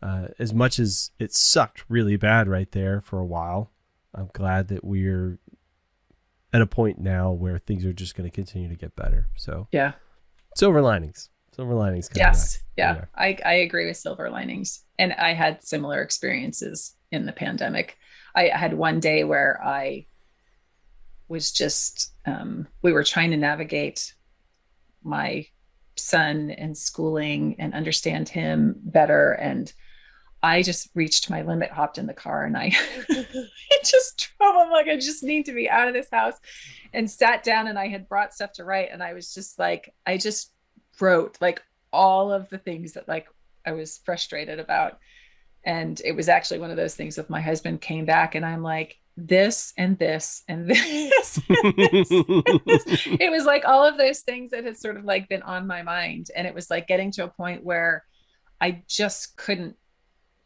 Speaker 1: as much as it sucked really bad right there for a while, I'm glad that we're at a point now where things are just going to continue to get better. So silver linings.
Speaker 2: Yes. Yeah. I agree with silver linings. And I had similar experiences in the pandemic. I had one day where I was just, we were trying to navigate my son and schooling and understand him better. And I just reached my limit, hopped in the car, and I just drove. I'm like, I just need to be out of this house, and sat down, and I had brought stuff to write. And I was just like, I just wrote like all of the things that like I was frustrated about. And it was actually one of those things with my husband came back, and I'm like, this and this and this, and this, and this. It was like all of those things that had sort of like been on my mind. And it was like getting to a point where I just couldn't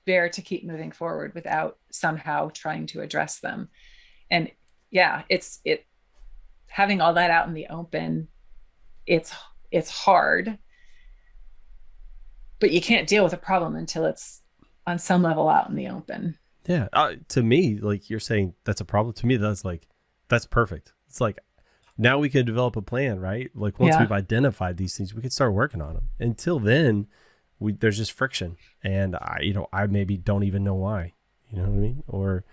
Speaker 2: bear to keep moving forward without somehow trying to address them. And yeah, it having all that out in the open, it's hard, but you can't deal with a problem until it's on some level out in the open.
Speaker 1: Yeah. To me, like you're saying, that's a problem. To me, that's perfect. It's like, now we could develop a plan, right? Like once we've identified these things, we could start working on them. Until then, there's just friction, and I maybe don't even know why. You know what I mean? Or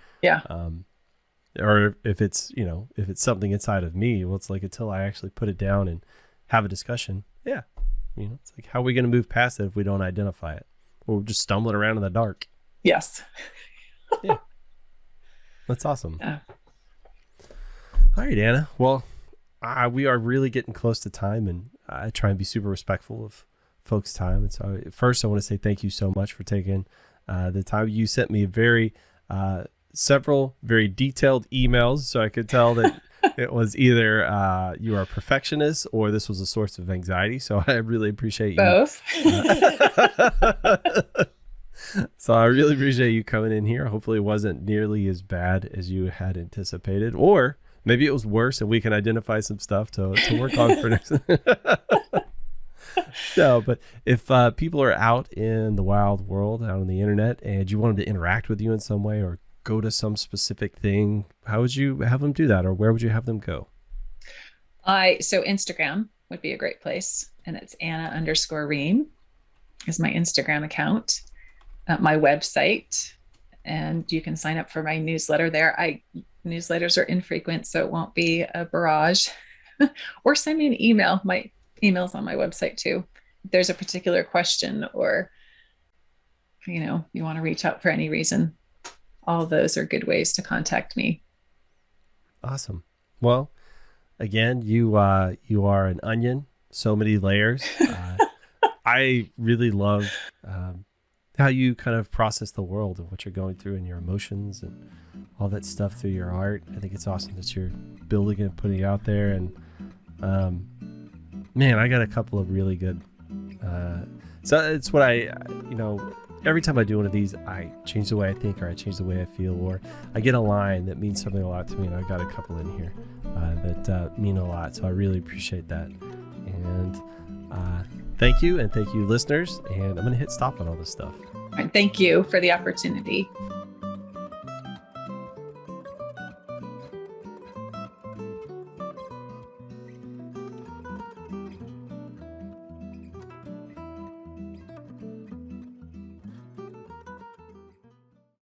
Speaker 1: or if it's something inside of me, well, it's like until I actually put it down and have a discussion. Yeah, it's like, how are we going to move past it if we don't identify it? Or we're just stumbling around in the dark.
Speaker 2: Yes.
Speaker 1: Yeah, that's awesome.
Speaker 2: Yeah.
Speaker 1: All right, Anna. Well, we are really getting close to time, and I try and be super respectful of folks' time. And so first I want to say thank you so much for taking the time. You sent me several very detailed emails, so I could tell that it was either you are a perfectionist or this was a source of anxiety. So I really appreciate you.
Speaker 2: Both.
Speaker 1: So I really appreciate you coming in here. Hopefully it wasn't nearly as bad as you had anticipated, or maybe it was worse and we can identify some stuff to work on for next. No, but if people are out in the wild world, out on the internet, and you want them to interact with you in some way or go to some specific thing, how would you have them do that, or where would you have them go?
Speaker 2: So Instagram would be a great place, and it's Anna_Ream is my Instagram account. My website, and you can sign up for my newsletter there. Newsletters are infrequent, so it won't be a barrage. Or send me an email. My email's on my website too. If there's a particular question, or you want to reach out for any reason, all of those are good ways to contact me.
Speaker 1: Awesome. Well, again, you are an onion, so many layers. I really love how you kind of process the world and what you're going through and your emotions and all that stuff through your art. I think it's awesome that you're building and putting it out there. And man, I got a couple of really good. So it's what every time I do one of these, I change the way I think, or I change the way I feel, or I get a line that means something a lot to me. And I've got a couple in here that mean a lot. So I really appreciate that. And thank you. And thank you, listeners. And I'm going to hit stop on all this stuff.
Speaker 2: Thank you for the opportunity.